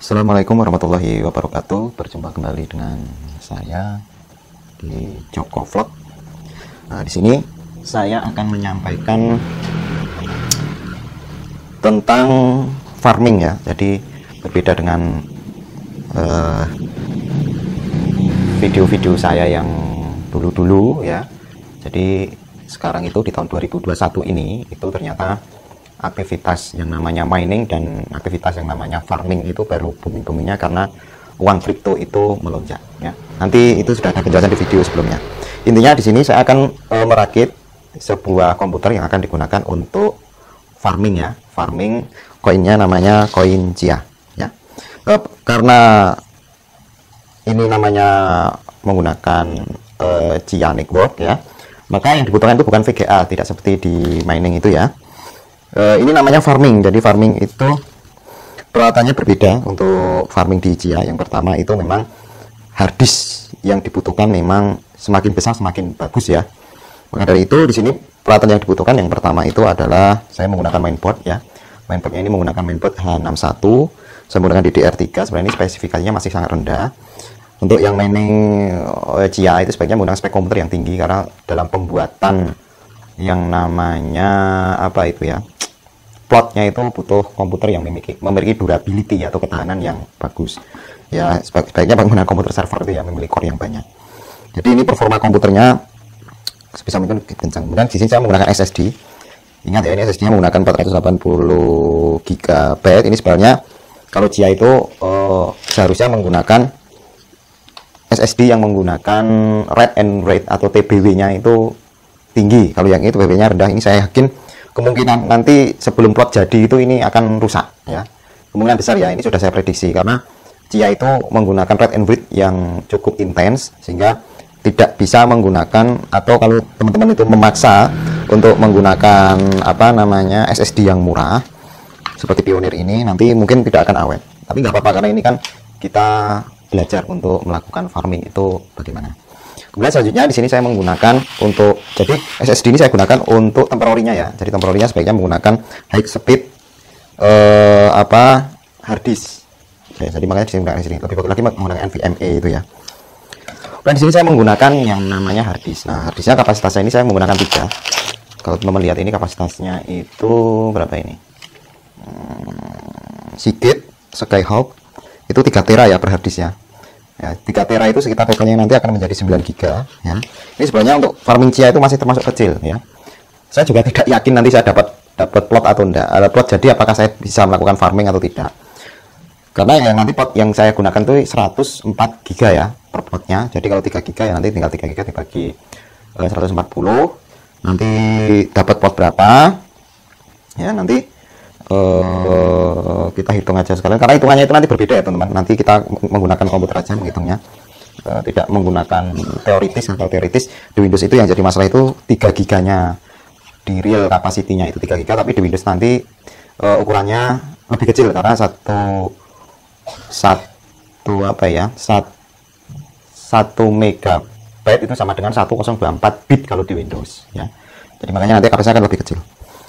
Assalamualaikum warahmatullahi wabarakatuh. Berjumpa kembali dengan saya di Joko Vlog. Nah, di sini saya akan menyampaikan tentang farming ya. Jadi berbeda dengan video-video saya yang dulu-dulu ya. Jadi sekarang itu di tahun 2021 ini itu ternyata aktivitas yang namanya mining dan aktivitas yang namanya farming itu baru booming-boomingnya karena uang kripto itu melonjak ya. Nanti itu sudah ada penjelasan di video sebelumnya. Intinya di sini saya akan merakit sebuah komputer yang akan digunakan untuk farming ya. Farming koinnya namanya koin Chia ya. Karena ini namanya menggunakan Chia network ya. Maka yang dibutuhkan itu bukan VGA, tidak seperti di mining itu ya. Ini namanya farming. Jadi farming itu peralatannya berbeda untuk farming di Chia. Yang pertama itu memang hard disk yang dibutuhkan memang semakin besar semakin bagus ya. Maka dari itu di sini peralatan yang dibutuhkan yang pertama itu adalah saya menggunakan mainboard ya. Mainboardnya ini menggunakan mainboard H61. Saya menggunakan DDR3. Sebenarnya ini spesifikasinya masih sangat rendah. Untuk yang mining Chia itu sebaiknya menggunakan spek komputer yang tinggi karena dalam pembuatan yang namanya apa itu ya, plotnya itu butuh komputer yang memiliki durability atau ketahanan yang bagus ya. Sebaiknya menggunakan komputer server itu ya, memiliki core yang banyak. Jadi ini performa komputernya sebisa mungkin kencang. Kemudian di sini saya menggunakan SSD. Ingat ya, ini SSD nya menggunakan 480 GB. Ini sebenarnya kalau Chia itu seharusnya menggunakan SSD yang menggunakan read and write atau TBW nya itu tinggi. Kalau yang itu TBW nya rendah. Ini saya yakin kemungkinan nanti sebelum plot jadi itu ini akan rusak ya. Kemungkinan besar ya, ini sudah saya prediksi karena Chia itu menggunakan read and write yang cukup intens sehingga tidak bisa menggunakan, atau kalau teman-teman itu memaksa untuk menggunakan apa namanya SSD yang murah seperti Pioneer ini, nanti mungkin tidak akan awet. Tapi nggak apa-apa karena ini kan kita belajar untuk melakukan farming itu bagaimana. Kemudian selanjutnya di sini saya menggunakan untuk, jadi SSD ini saya gunakan untuk temporary-nya ya. Jadi temporary-nya sebaiknya menggunakan high speed hard disk. Jadi makanya di sini menggunakan sini. Lebih bagus lagi menggunakan NVMe itu ya. Dan di sini saya menggunakan yang namanya hard disk. Nah, hard disknya kapasitasnya ini saya menggunakan 3. Kalau teman-teman lihat ini kapasitasnya itu berapa ini? Seagate Skyhawk itu 3 tera ya per hard disknya. Ya, 3 tera itu sekitar totalnya nanti akan menjadi 9 giga ya. Ini sebenarnya untuk farming Chia itu masih termasuk kecil ya. Saya juga tidak yakin nanti saya dapat plot atau enggak. Ada plot jadi apakah saya bisa melakukan farming atau tidak. Karena yang nanti plot yang saya gunakan itu 104 giga ya per plotnya. Jadi kalau 3 giga ya nanti tinggal 3 giga dibagi 140. Nanti dapat plot berapa? Ya nanti kita hitung aja sekalian, karena hitungannya itu nanti berbeda ya teman-teman. Nanti kita menggunakan komputer aja menghitungnya, tidak menggunakan teoritis. Atau teoritis di Windows itu yang jadi masalah itu 3 giganya, di real capacity-nya itu 3 giga, tapi di Windows nanti ukurannya lebih kecil karena satu megabyte itu sama dengan 1024 bit kalau di Windows ya. Jadi makanya nanti kapasitasnya akan lebih kecil.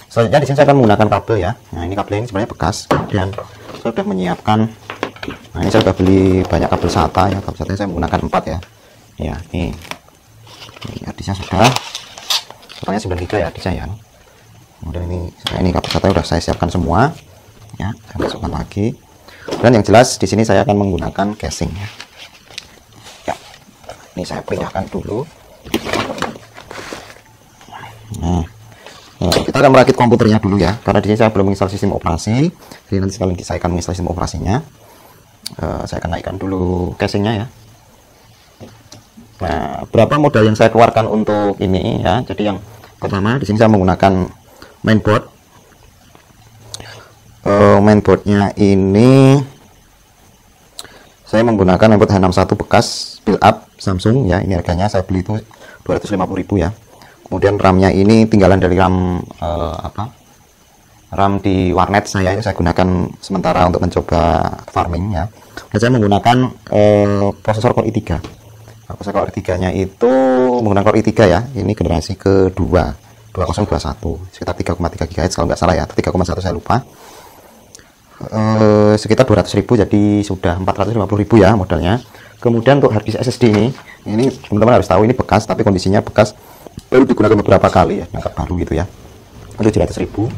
Selanjutnya di sini saya akan menggunakan kabel ya. Nah, ini kabel ini sebenarnya bekas dan saya sudah menyiapkan. Nah, ini saya sudah beli banyak kabel SATA ya. Kabel SATA saya menggunakan 4 ya. Ya, ini harddisknya sudah. Totalnya 9 GB ya harddisknya ya. Kemudian ini kabel SATA sudah saya siapkan semua. Ya, saya masukkan lagi. Dan yang jelas di sini saya akan menggunakan casing ya. Ya. Ini saya pindahkan dulu. Nah, kita akan merakit komputernya dulu ya, karena di sini saya belum menginstal sistem operasi. Jadi nanti sekali saya akan menginstal sistem operasinya. Saya akan naikkan dulu casingnya ya. Nah, berapa modal yang saya keluarkan untuk ini ya? Jadi yang pertama di sini saya menggunakan mainboard. Mainboardnya ini saya menggunakan mainboard H61 bekas build up Samsung ya. Ini harganya saya beli itu 250.000 ya. Kemudian RAM-nya ini tinggalan dari RAM RAM di warnet saya gunakan sementara untuk mencoba farming ya. Dan saya menggunakan prosesor Core i3. Prosesor Core i3 nya itu menggunakan Core i3 ya. Ini generasi kedua 2021 sekitar 3,3 GHz kalau nggak salah ya, atau 3,1 saya lupa. sekitar 200.000, jadi sudah 450.000 ya modalnya. Kemudian untuk harddisk SSD ini teman-teman harus tahu ini bekas, tapi kondisinya bekas, baru digunakan beberapa kali ya, yang baru gitu ya. 700.000,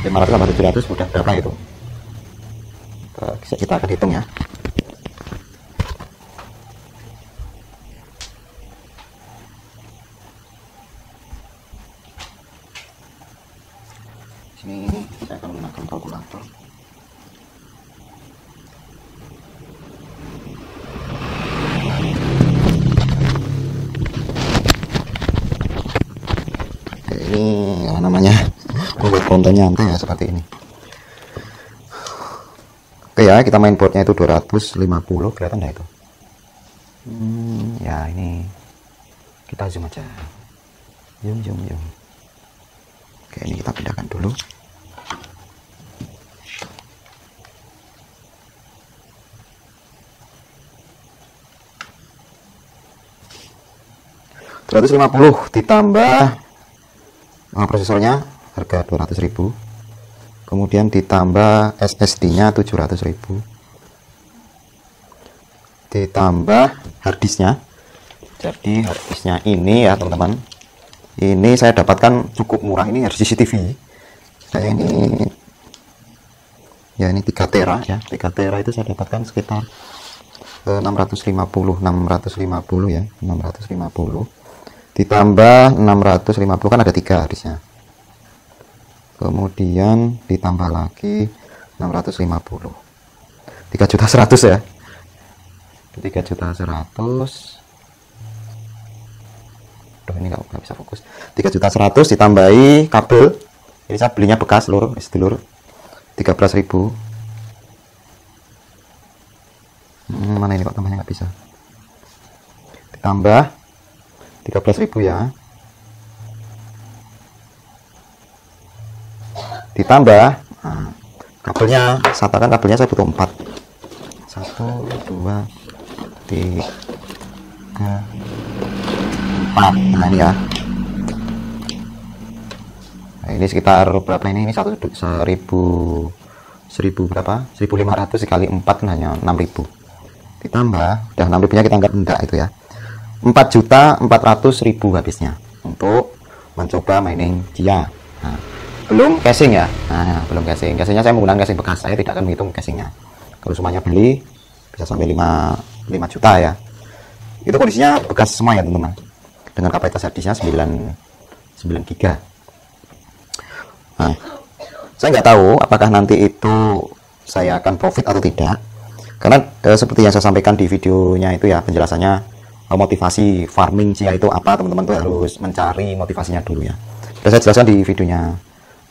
500 tambah 700 sudah berapa itu? Kita akan hitung ya. Sini saya akan menggunakan kalkulator. Ini namanya membuat konten nyantai ya, seperti ini. Oke ya, kita main boardnya itu 250, kelihatan nggak itu? Ya ini kita zoom aja, zoom. Oke, ini kita pindahkan dulu. $250 ditambah prosesornya harga 200.000, kemudian ditambah SSD-nya 700.000, ditambah harddisknya. Jadi harddisknya ini ya teman-teman, ini saya dapatkan cukup murah, ini harus CCTV. Saya ini ya, ini 3 tera ya, 3 tera itu saya dapatkan sekitar 650 ya, 650 ditambah 650 kan ada 3 harddisknya, kemudian ditambah lagi 650, 3.100.000 ya, 3.100.000. Ini nggak bisa fokus. 3.100.000 ditambahi kabel, ini saya belinya bekas lur, 13.000. Mana ini kok tambahnya nggak bisa, ditambah 13.000 ya, ditambah kabelnya, satakan kabelnya saya butuh 4, 1 2 3 4. Nah ini ya, nah, ini sekitar berapa ini 1000 berapa, 1.500 dikali 4 kan hanya 6.000, ditambah udah 6.000 nya kita anggap enggak itu ya, 4.400.000 habisnya untuk mencoba mining Chia. Nah, belum casing ya, belum casing. Casingnya saya menggunakan casing bekas, saya tidak akan menghitung casingnya. Kalau semuanya beli bisa sampai 5 juta ya. Itu kondisinya bekas semua ya teman-teman, dengan kapasitas harddisknya 9 GB. Nah, saya nggak tahu apakah nanti itu saya akan profit atau tidak, karena seperti yang saya sampaikan di videonya itu ya, penjelasannya motivasi farming Chia itu apa, teman-teman tuh harus mencari motivasinya dulu ya. Sudah saya jelaskan di videonya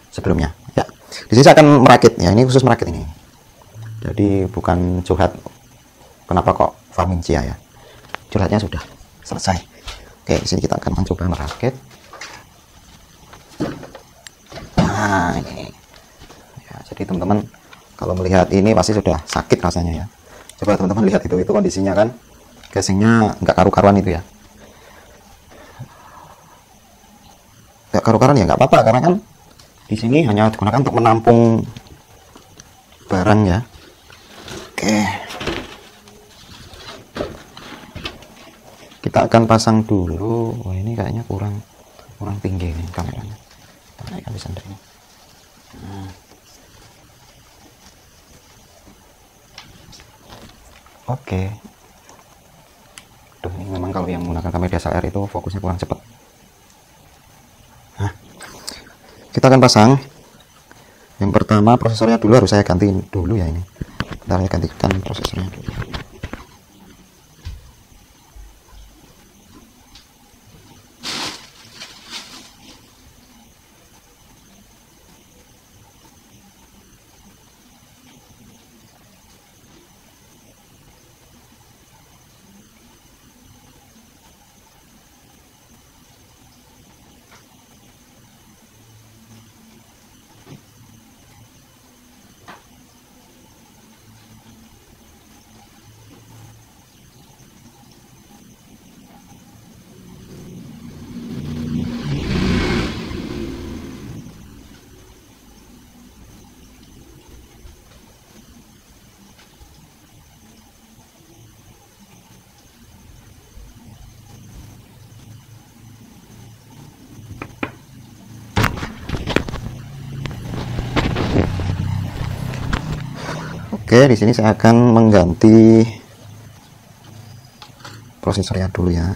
sebelumnya ya. Di sini saya akan merakit ya, ini khusus merakit ini, jadi bukan curhat kenapa kok farming Chia ya, curhatnya sudah selesai. Oke, di sini kita akan mencoba merakit. Nah ini ya, jadi teman-teman kalau melihat ini pasti sudah sakit rasanya ya. Coba teman-teman lihat itu kondisinya kan, casingnya nggak karu-karuan itu ya, nggak karu-karuan ya, nggak apa-apa, karena kan di sini hanya digunakan untuk menampung barang ya. Oke, kita akan pasang dulu. Wah, ini kayaknya kurang tinggi nih kameranya, kita naikkan bisa ini. Oke. Duh, ini memang kalau yang menggunakan kamera DSLR itu fokusnya kurang cepat. Nah, kita akan pasang. Yang pertama prosesornya dulu harus saya ganti dulu ya, ini bentar, saya gantikan prosesornya dulu. Oke, di sini saya akan mengganti prosesornya dulu ya.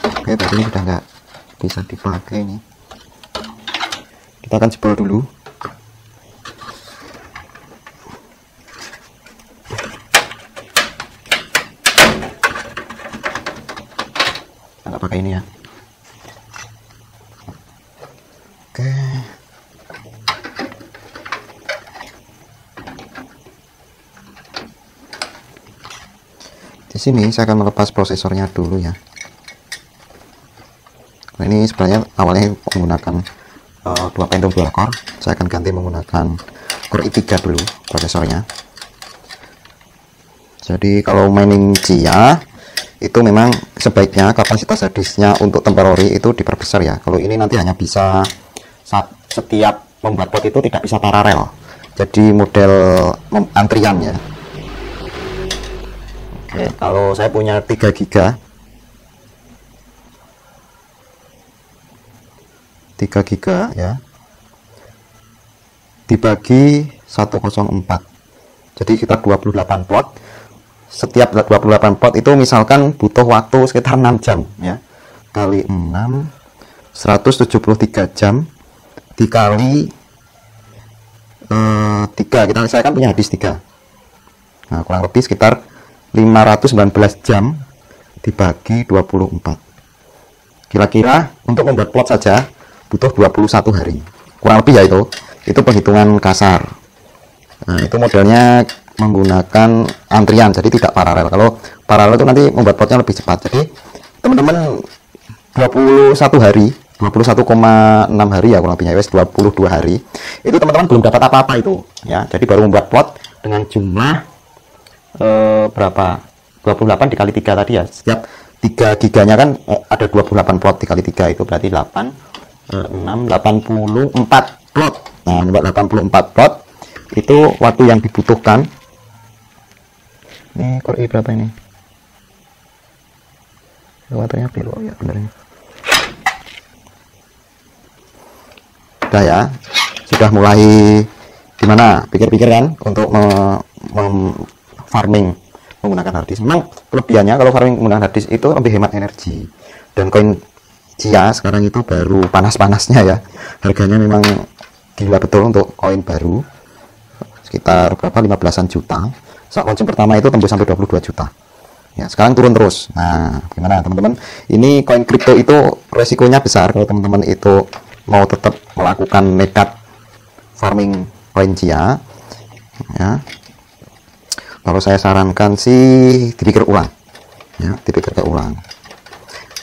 Oke, tadi ini sudah nggak bisa dipakai nih. Kita akan jebol dulu. Kita nggak pakai ini ya. Oke. Di sini saya akan melepas prosesornya dulu ya. Nah, ini sebenarnya awalnya menggunakan 2 Pentium dual core. Saya akan ganti menggunakan Core i3 dulu prosesornya. Jadi kalau mining Chia itu memang sebaiknya kapasitas harddisknya untuk temporary itu diperbesar ya. Kalau ini nanti hanya bisa setiap membuat pot itu tidak bisa paralel. Jadi model antrian ya. Oke, kalau saya punya 3 GB 3 GB ya, dibagi 104, jadi kita 28 pot. Setiap 28 pot itu misalkan butuh waktu sekitar 6 jam ya, kali 6 173 jam dikali 3, saya kan punya hadis 3. Nah, kurang lebih sekitar 519 jam dibagi 24. Kira-kira untuk membuat plot saja butuh 21 hari. Kurang lebih ya, itu penghitungan kasar. Nah, itu modelnya menggunakan antrian, jadi tidak paralel. Kalau paralel itu nanti membuat plotnya lebih cepat. Jadi teman-teman 21 hari, 21,6 hari ya kurang lebihnya, 22 hari. Itu teman-teman belum dapat apa-apa itu ya. Jadi baru membuat plot dengan jumlah berapa? 28 dikali 3 tadi ya. Setiap 3 giganya kan ada 28 plot dikali 3, itu berarti 84 plot. Nah, membuat 84 plot itu waktu yang dibutuhkan. Ini Core i berapa ini? Wattnya biru ya, benar ini. Sudah ya, sudah mulai gimana pikir-pikir kan untuk farming menggunakan harddisk. Memang kelebihannya kalau farming menggunakan harddisk itu lebih hemat energi, dan koin Chia sekarang itu baru panas-panasnya ya, harganya memang gila betul untuk koin baru, sekitar berapa, 15-an juta. Saat launching pertama itu tembus sampai 22 juta ya, sekarang turun terus. Nah, gimana teman-teman, ini koin kripto itu resikonya besar kalau teman-teman itu mau tetap melakukan nekat farming koin Chia ya. Kalau saya sarankan sih dipikir ulang ya, dipikir ulang.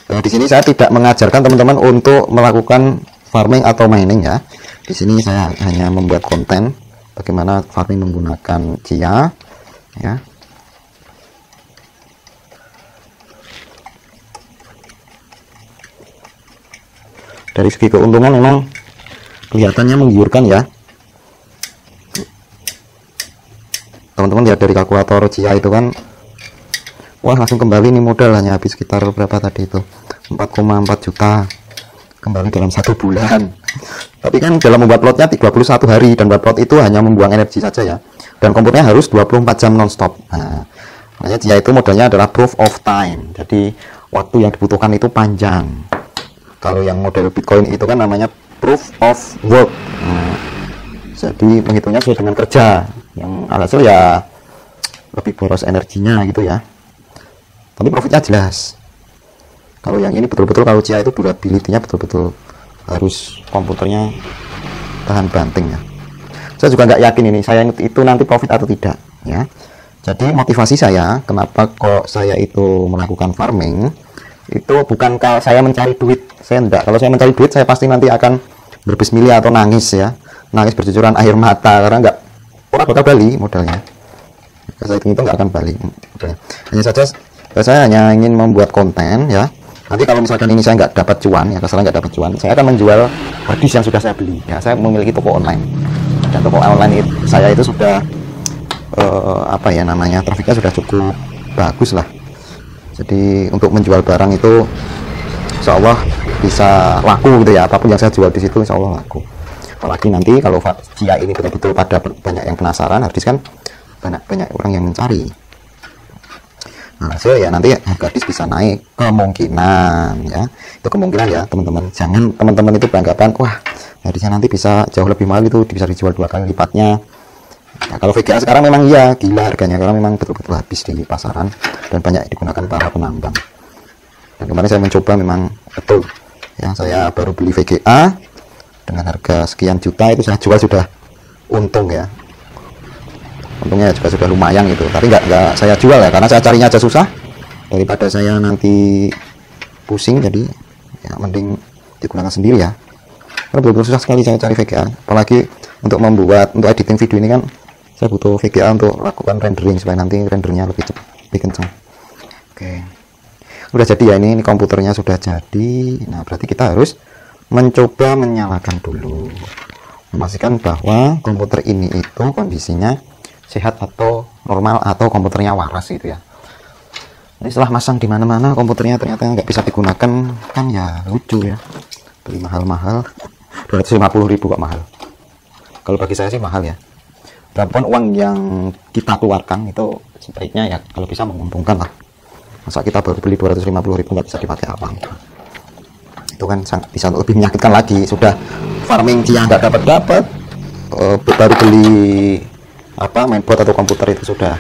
Nah, di sini saya tidak mengajarkan teman-teman untuk melakukan farming atau mining ya. Di sini saya hanya membuat konten bagaimana farming menggunakan Chia ya. Dari segi keuntungan memang kelihatannya menggiurkan ya. Teman-teman lihat dari kalkulator Chia itu kan, wah langsung kembali nih modal, hanya habis sekitar berapa tadi itu, 4,4 juta kembali dalam 1 bulan. Tapi kan dalam membuat plotnya 31 hari, dan buat plot itu hanya membuang energi saja ya, dan komputernya harus 24 jam nonstop. Nah, makanya Chia itu modelnya adalah proof of time, jadi waktu yang dibutuhkan itu panjang. Kalau yang model Bitcoin itu kan namanya proof of work. Nah, jadi menghitungnya sesuai dengan kerja, yang alhasil ya lebih boros energinya gitu ya, tapi profitnya jelas. Kalau yang ini betul-betul, kalau Chia itu durability-nya betul-betul harus komputernya tahan banting ya. Saya juga nggak yakin ini saya itu nanti profit atau tidak ya. Jadi motivasi saya kenapa kok saya itu melakukan farming itu bukan kalau saya mencari duit, saya enggak. Kalau saya mencari duit saya pasti nanti akan berbismillah atau nangis ya, nangis bercucuran air mata, karena nggak orang bakal balik modalnya. Saya itu nggak akan balik modalnya. Hanya saja saya hanya ingin membuat konten ya. Nanti kalau misalkan ini saya nggak dapat cuan ya, kesalahan nggak dapat cuan, saya akan menjual harddisk yang sudah saya beli ya. Saya memiliki toko online, dan toko online saya itu sudah apa ya namanya, trafiknya sudah cukup bagus lah. Jadi untuk menjual barang itu insya Allah bisa laku gitu ya, apapun yang saya jual di situ insya Allah laku. Apalagi nanti kalau VIA ini betul-betul pada banyak yang penasaran, harddisk kan banyak orang yang mencari. Nah, so ya nanti harddisk bisa naik kemungkinan ya. Itu kemungkinan ya teman-teman. Jangan teman-teman itu beranggapan wah harddisknya nanti bisa jauh lebih mahal, itu bisa dijual 2 kali lipatnya. Nah, kalau VGA sekarang memang iya gila harganya karena memang betul-betul habis di pasaran dan banyak digunakan para penambang. Dan kemarin saya mencoba memang betul ya, saya baru beli VGA dengan harga sekian juta, itu saya jual sudah untung ya, untungnya juga sudah lumayan gitu. Tapi nggak saya jual ya karena saya carinya aja susah, daripada saya nanti pusing, jadi ya mending digunakan sendiri ya, karena betul-betul susah sekali saya cari VGA. Apalagi untuk editing video ini kan saya butuh VGA untuk lakukan rendering supaya nanti rendernya lebih cepat, lebih kencang. Oke, udah jadi ya, ini komputernya sudah jadi. Nah berarti kita harus mencoba menyalakan dulu, memastikan bahwa komputer ini itu kondisinya sehat atau normal atau komputernya waras gitu ya. Ini setelah masang di mana-mana komputernya ternyata nggak bisa digunakan, kan ya lucu ya, beli mahal-mahal 250.000 kok mahal. Kalau bagi saya sih mahal ya, berapapun uang yang kita keluarkan itu sebaiknya ya kalau bisa menguntungkan lah. Masa kita baru beli 250.000 nggak bisa dipakai apa, itu kan bisa lebih menyakitkan lagi. Sudah farming dia nggak dapat baru beli mainboard atau komputer itu sudah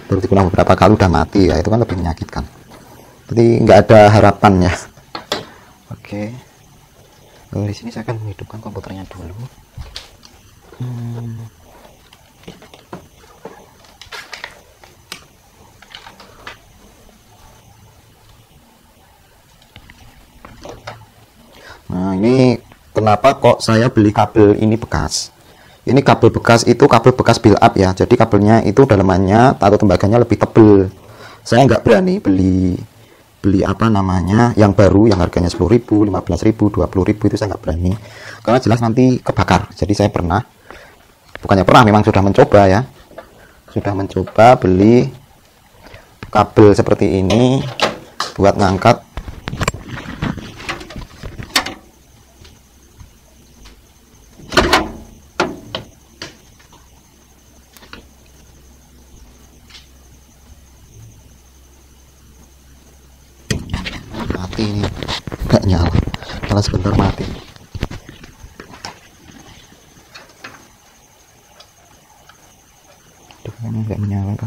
baru digunakan beberapa kali udah mati ya, itu kan lebih menyakitkan. Jadi nggak ada harapan ya. Oke, di sini saya akan menghidupkan komputernya dulu. Nah ini kenapa kok saya beli kabel ini bekas. Ini kabel bekas, itu kabel bekas build up ya, jadi kabelnya itu dalamannya atau tembaganya lebih tebel. Saya nggak berani beli yang baru yang harganya 10.000, 15.000, 20.000, itu saya nggak berani karena jelas nanti kebakar. Jadi saya memang sudah mencoba beli kabel seperti ini buat ngangkat ini. Nggak nyala sebentar mati. Aduh, ini nggak menyala kah?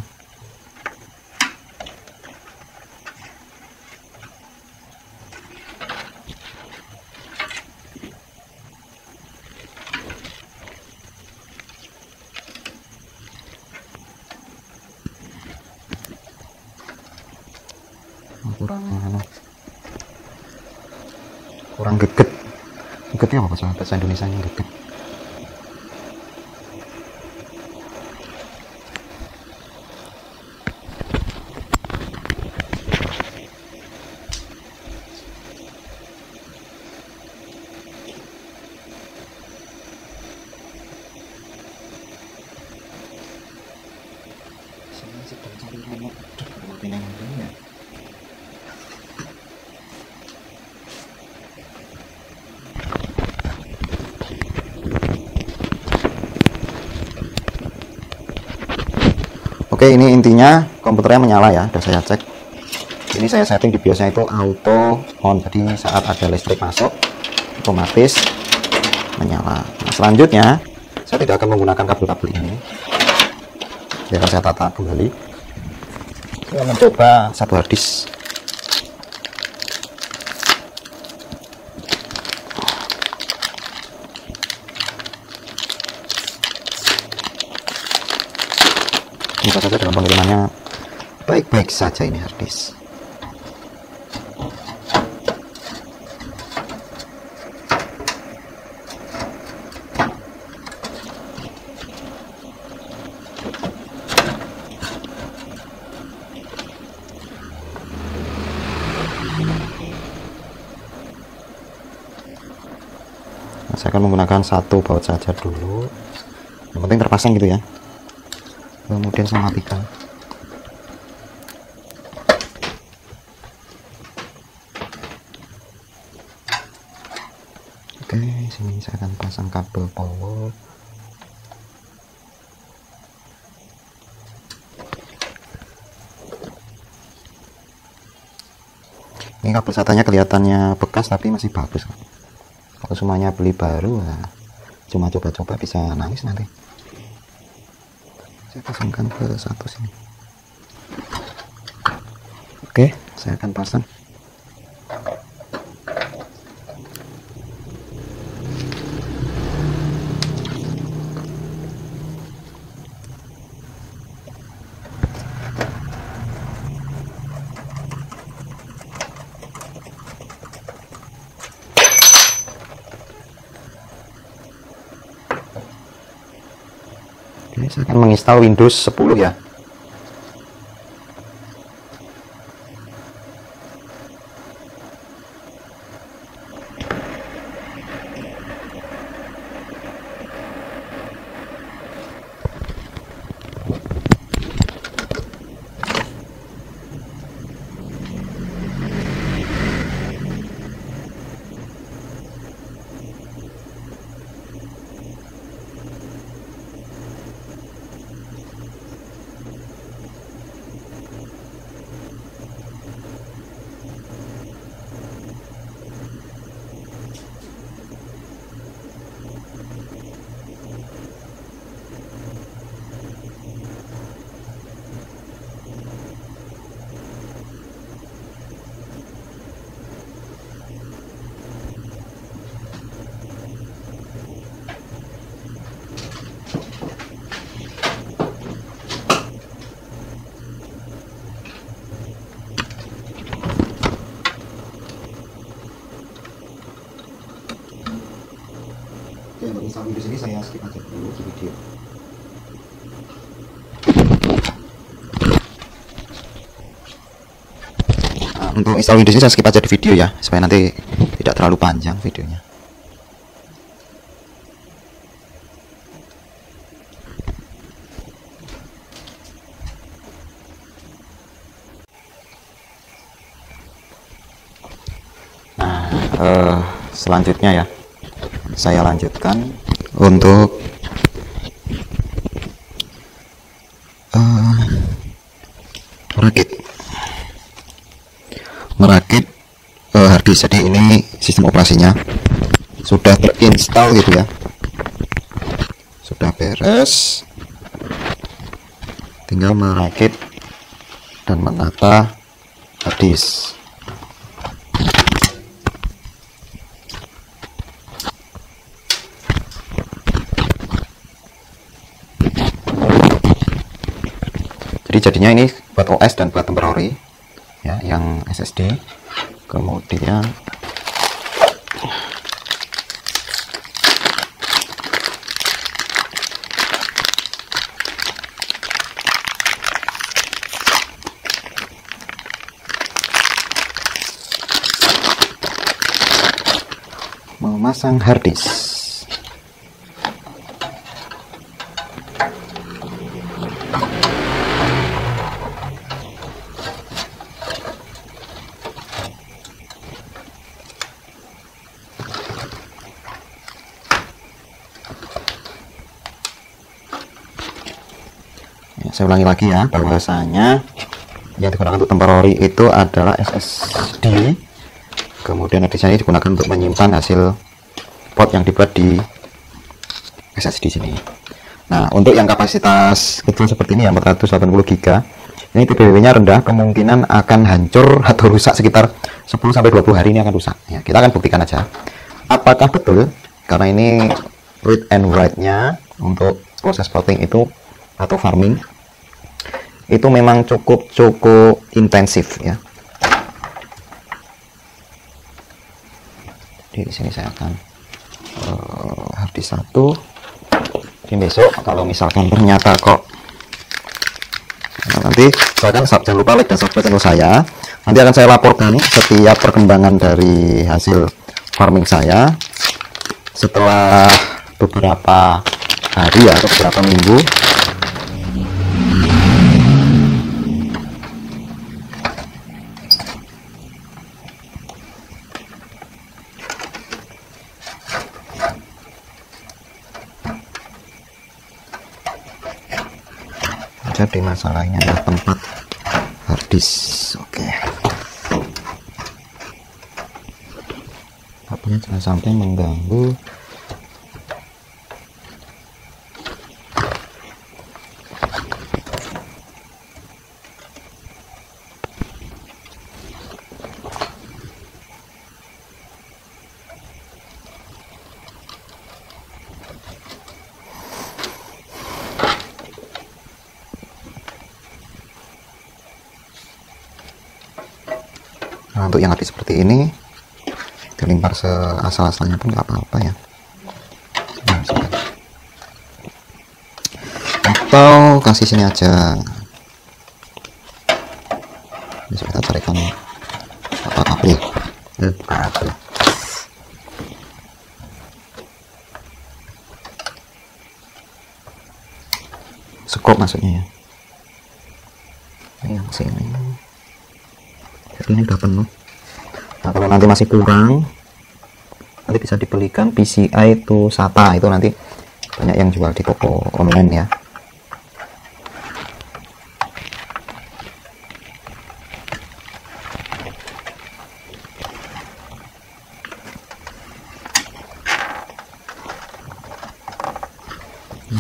kurang gegetnya apa bahasa Indonesia nya geget. Saya sedang cari remote ya. Oke, ini intinya komputernya menyala ya, udah saya cek. Ini saya setting di biasanya itu auto on, jadi saat ada listrik masuk otomatis menyala. Nah, selanjutnya saya tidak akan menggunakan kabel-kabel ini, biar saya tata kembali. Saya mencoba satu harddisk. Bisa saja dalam pengirimannya baik-baik saja ini harddisk. Nah, saya akan menggunakan satu baut saja dulu, yang penting terpasang gitu ya, kemudian saya matikan. Oke, sini saya akan pasang kabel power. Ini kabel SATA-nya kelihatannya bekas tapi masih bagus. Kalau semuanya beli baru, nah, cuma coba-coba bisa nangis nanti. Saya pasangkan ke satu sini. Oke, saya akan pasang. Oke, saya akan menginstal Windows 10 ya. Oke, untuk install Windows ini saya skip aja dulu di video. Nah, untuk install Windows ini saya skip aja di video ya, supaya nanti tidak terlalu panjang videonya. Nah, selanjutnya ya, saya lanjutkan untuk merakit harddisk. Jadi ini sistem operasinya sudah terinstall gitu ya, sudah beres, tinggal merakit dan menata harddisk. Jadi jadinya ini buat OS dan buat temporary ya, yang SSD. Kemudian memasang harddisk. Saya ulangi lagi ya, bahwasanya yang digunakan untuk temporary itu adalah SSD, kemudian di sini digunakan untuk menyimpan hasil port yang dibuat di SSD sini. Nah, untuk yang kapasitas kecil seperti ini ya, 480 GB, ini TBW-nya rendah, kemungkinan akan hancur atau rusak sekitar 10-20 hari ini akan rusak ya. Kita akan buktikan aja apakah betul, karena ini read and write-nya untuk proses plotting itu atau farming itu memang cukup intensif ya. Di sini saya akan harddisk 1. Ini besok kalau misalkan ternyata kok nanti jangan lupa like dan subscribe channel saya. Nanti akan saya laporkan setiap perkembangan dari hasil farming saya setelah beberapa hari atau beberapa minggu. Jadi masalahnya adalah tempat harddisk. Oke. Tapi jangan sampai mengganggu. Nah, untuk yang harddisk seperti ini dilempar seasal-asalnya pun nggak apa-apa ya. Nah, atau kasih sini aja. Bisa kita carikan apa kabel. Kabel. Sekop maksudnya ya. Yang sini. Jadi ini udah penuh. Nah, kalau nanti masih kurang, nanti bisa dibelikan PCI to SATA. Itu nanti banyak yang jual di toko online ya.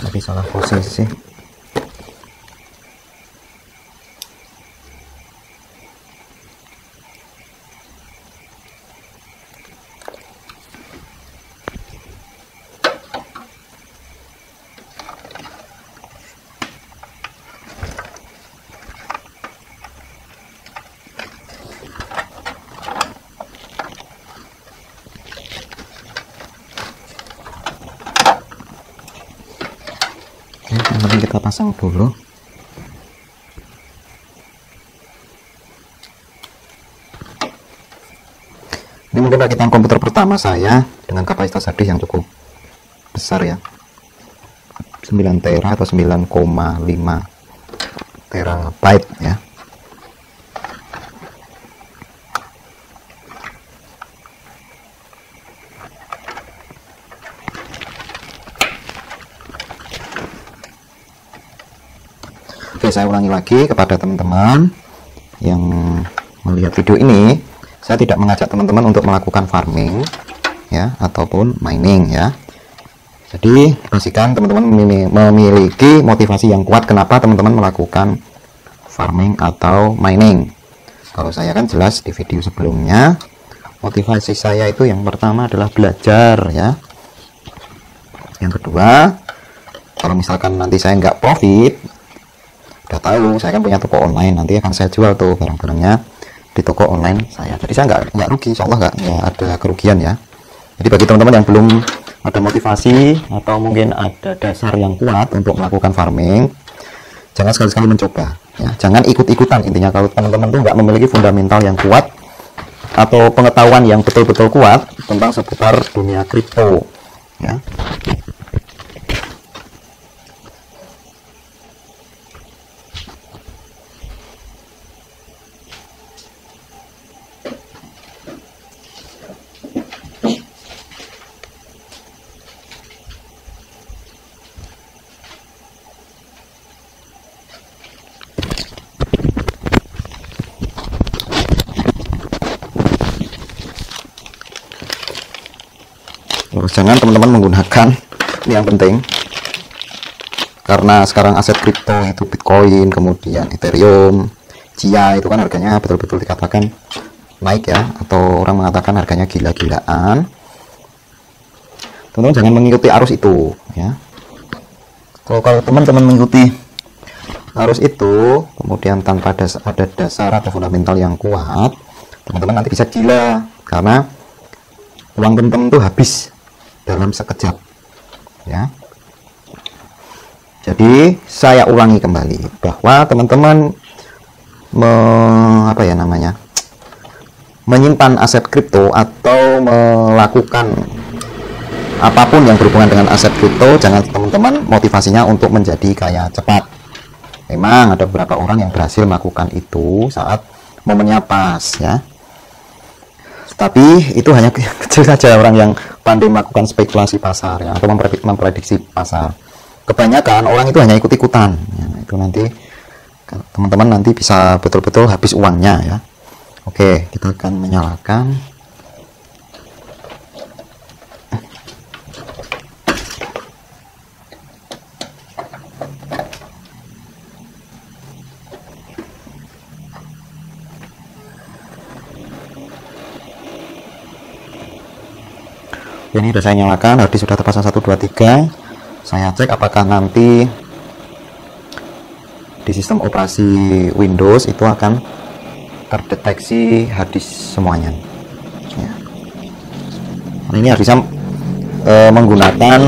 Tapi salah posisi. Nanti kita pasang dulu. Ini mungkin rakitan komputer pertama saya dengan kapasitas harddisk yang cukup besar ya, 9 tera atau 9,5 terabyte ya. Oke, saya ulangi lagi kepada teman-teman yang melihat video ini, saya tidak mengajak teman-teman untuk melakukan farming ya ataupun mining ya. Jadi pastikan teman-teman memiliki motivasi yang kuat kenapa teman-teman melakukan farming atau mining. Kalau saya kan jelas di video sebelumnya, motivasi saya itu yang pertama adalah belajar ya. Yang kedua, kalau misalkan nanti saya nggak profit, udah tahu saya kan punya toko online, nanti akan saya jual tuh barang-barangnya di toko online saya. Jadi saya nggak rugi, insya Allah nggak ada kerugian ya. Jadi bagi teman-teman yang belum ada motivasi atau mungkin ada dasar yang kuat untuk melakukan farming, jangan sekali-sekali mencoba ya. Jangan ikut-ikutan. Intinya kalau teman-teman tuh nggak memiliki fundamental yang kuat atau pengetahuan yang betul-betul kuat tentang seputar dunia kripto ya. Terus jangan teman-teman menggunakan, ini yang penting, karena sekarang aset kripto itu Bitcoin, kemudian Ethereum, Chia itu kan harganya betul-betul dikatakan naik ya, atau orang mengatakan harganya gila-gilaan. Teman-teman jangan mengikuti arus itu ya. Kalau teman-teman mengikuti arus itu, kemudian tanpa ada dasar atau fundamental yang kuat, teman-teman nanti bisa gila karena uang teman-teman itu habis dalam sekejap ya. Jadi saya ulangi kembali bahwa teman-teman menyimpan aset kripto atau melakukan apapun yang berhubungan dengan aset kripto, jangan teman-teman motivasinya untuk menjadi kaya cepat. Memang ada beberapa orang yang berhasil melakukan itu saat momennya pas ya, tapi itu hanya kecil saja orang yang pandai melakukan spekulasi pasar ya, atau memprediksi pasar. Kebanyakan orang itu hanya ikut-ikutan ya, itu nanti teman-teman nanti bisa betul-betul habis uangnya ya. Oke, kita akan menyalakan. Ini sudah saya nyalakan, harddisk sudah terpasang 1 2 3. Saya cek apakah nanti di sistem operasi Windows itu akan terdeteksi harddisk semuanya ya. Ini harddisknya menggunakan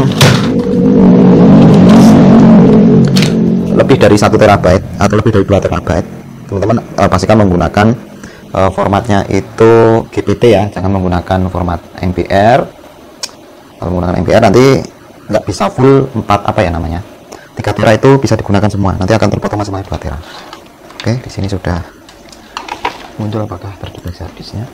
lebih dari 1 terabyte atau lebih dari 2 terabyte. Teman-teman pastikan menggunakan formatnya itu GPT ya, jangan menggunakan format MBR. Kalau menggunakan MBR nanti nggak bisa full 4 apa ya namanya, 3 tera itu bisa digunakan semua, nanti akan terpotong semuanya 2 tera. Oke, di sini sudah muncul apakah terdeteksi harddisknya.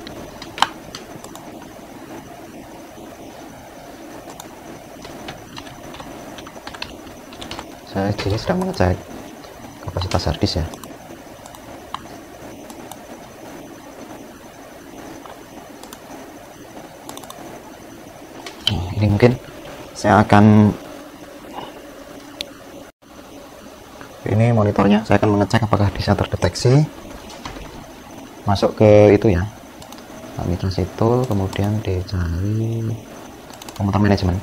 Saya di sini sedang mengecek kapasitas harddisk ya. Ini mungkin saya akan, ini monitornya, saya akan mengecek apakah bisa terdeteksi. Masuk ke itu ya, mitra situ, kemudian dicari komputer manajemen,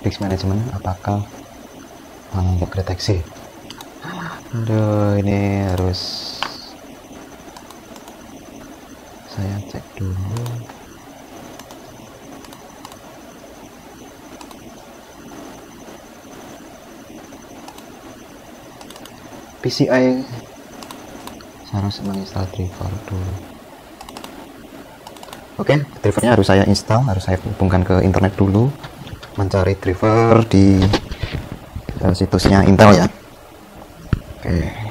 disk manajemen, apakah untuk deteksi. Aduh, ini harus saya cek dulu. PCI, saya harus menginstal driver dulu. Oke, drivernya harus saya install, harus saya hubungkan ke internet dulu, mencari driver di situsnya Intel ya. Oke.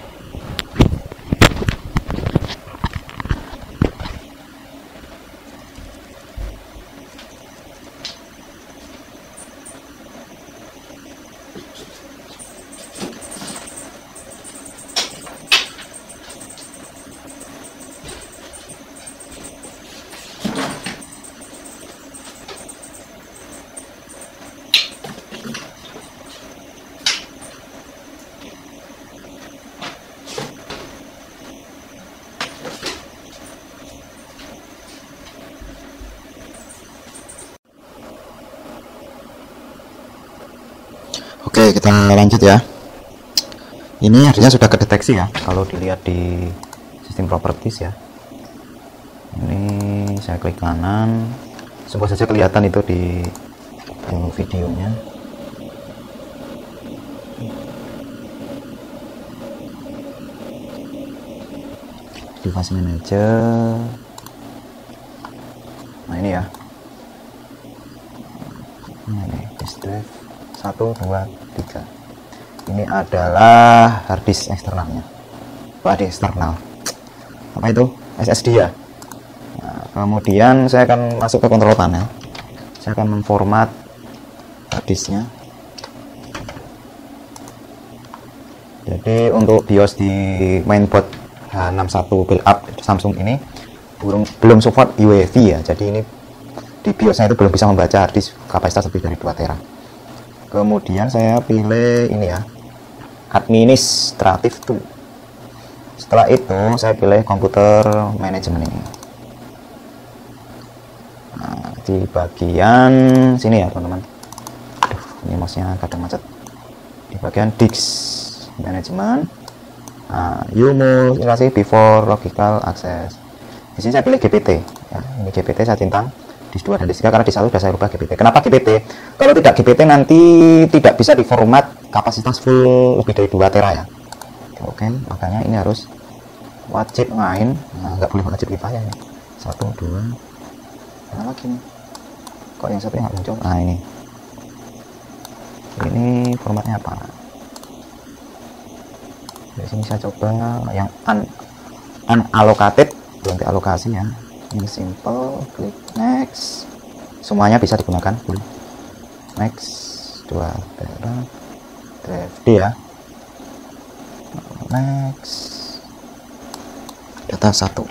Oke, kita lanjut ya. Ini harusnya sudah kedeteksi ya, kalau dilihat di sistem properties ya. Ini saya klik kanan, semua saja kelihatan itu di videonya. Device manager. Nah ini ya. Ini disk drive 1 2 3. Ini adalah harddisk eksternalnya. Eksternal. Apa itu? SSD ya. Nah, kemudian saya akan masuk ke control panel. Saya akan memformat harddisknya. Jadi untuk BIOS di mainboard H61 build up Samsung ini belum support UEFI ya. Jadi ini di BIOSnya itu belum bisa membaca harddisk kapasitas lebih dari 2 tera. Kemudian saya pilih ini ya, administratif tool. Setelah itu saya pilih komputer manajemen ini. Nah, di bagian sini ya teman-teman. Ini mouse-nya kadang macet. Di bagian disk management, you multiply before logical access. Di sini saya pilih GPT. Ya, ini GPT saya centang. Disk 2 dan disk 3 karena disk 1 sudah saya rubah GPT. Kenapa GPT? Kalau tidak GPT nanti tidak bisa diformat kapasitas full lebih dari 2 tera ya. Oke, makanya ini harus wajib main. Nah, nggak boleh wajib kifayah ya. 1 2. Mana lagi nih? Kok yang satu nggak muncul? Nah ini. Ini formatnya apa? Di sini saya coba yang unallocated, belum dialokasi ya. Ini simple, klik next, semuanya bisa digunakan full. Next 2 tera drive D ya. next. Data 1,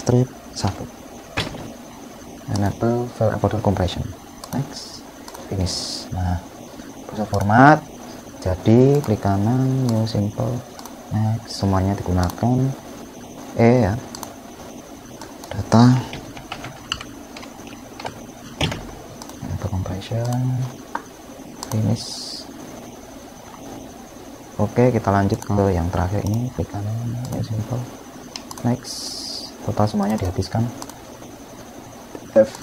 strip 1, enable file encoder compression, next, finish. Nah, proses format, jadi klik kanan, new simple, next, semuanya digunakan ya, data enable compression, finish. Oke, kita lanjut ke yang terakhir ini, klik kanan, new simple, next, total semuanya dihabiskan. F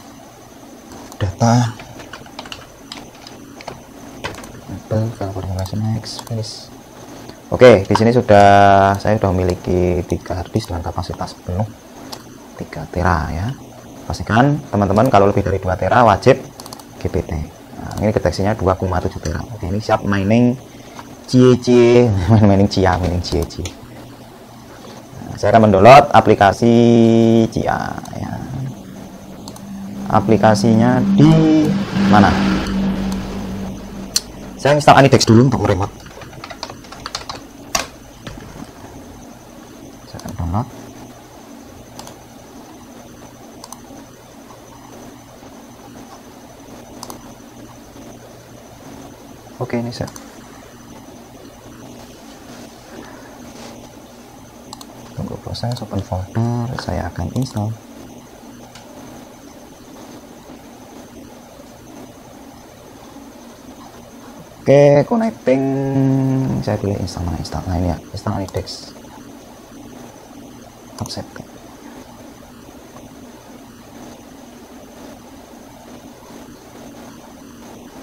data next, finish. Oke, di sini saya sudah memiliki 3 harddisk dengan kapasitas penuh 3 tera ya. Pastikan teman-teman kalau lebih dari 2 tera wajib GPT. Nah, ini deteksinya 2,7 tera. Oke, ini siap mining cie-cie, mining cia. Nah, saya akan mendownload aplikasi cia ya. Aplikasinya di mana? Saya install Anidex dulu untuk remote. Saya akan download. Oke, ini saya tunggu proses open folder. Saya akan install. Oke, connecting. Saya pilih install. Nah ini ya, install Anidex. Accept.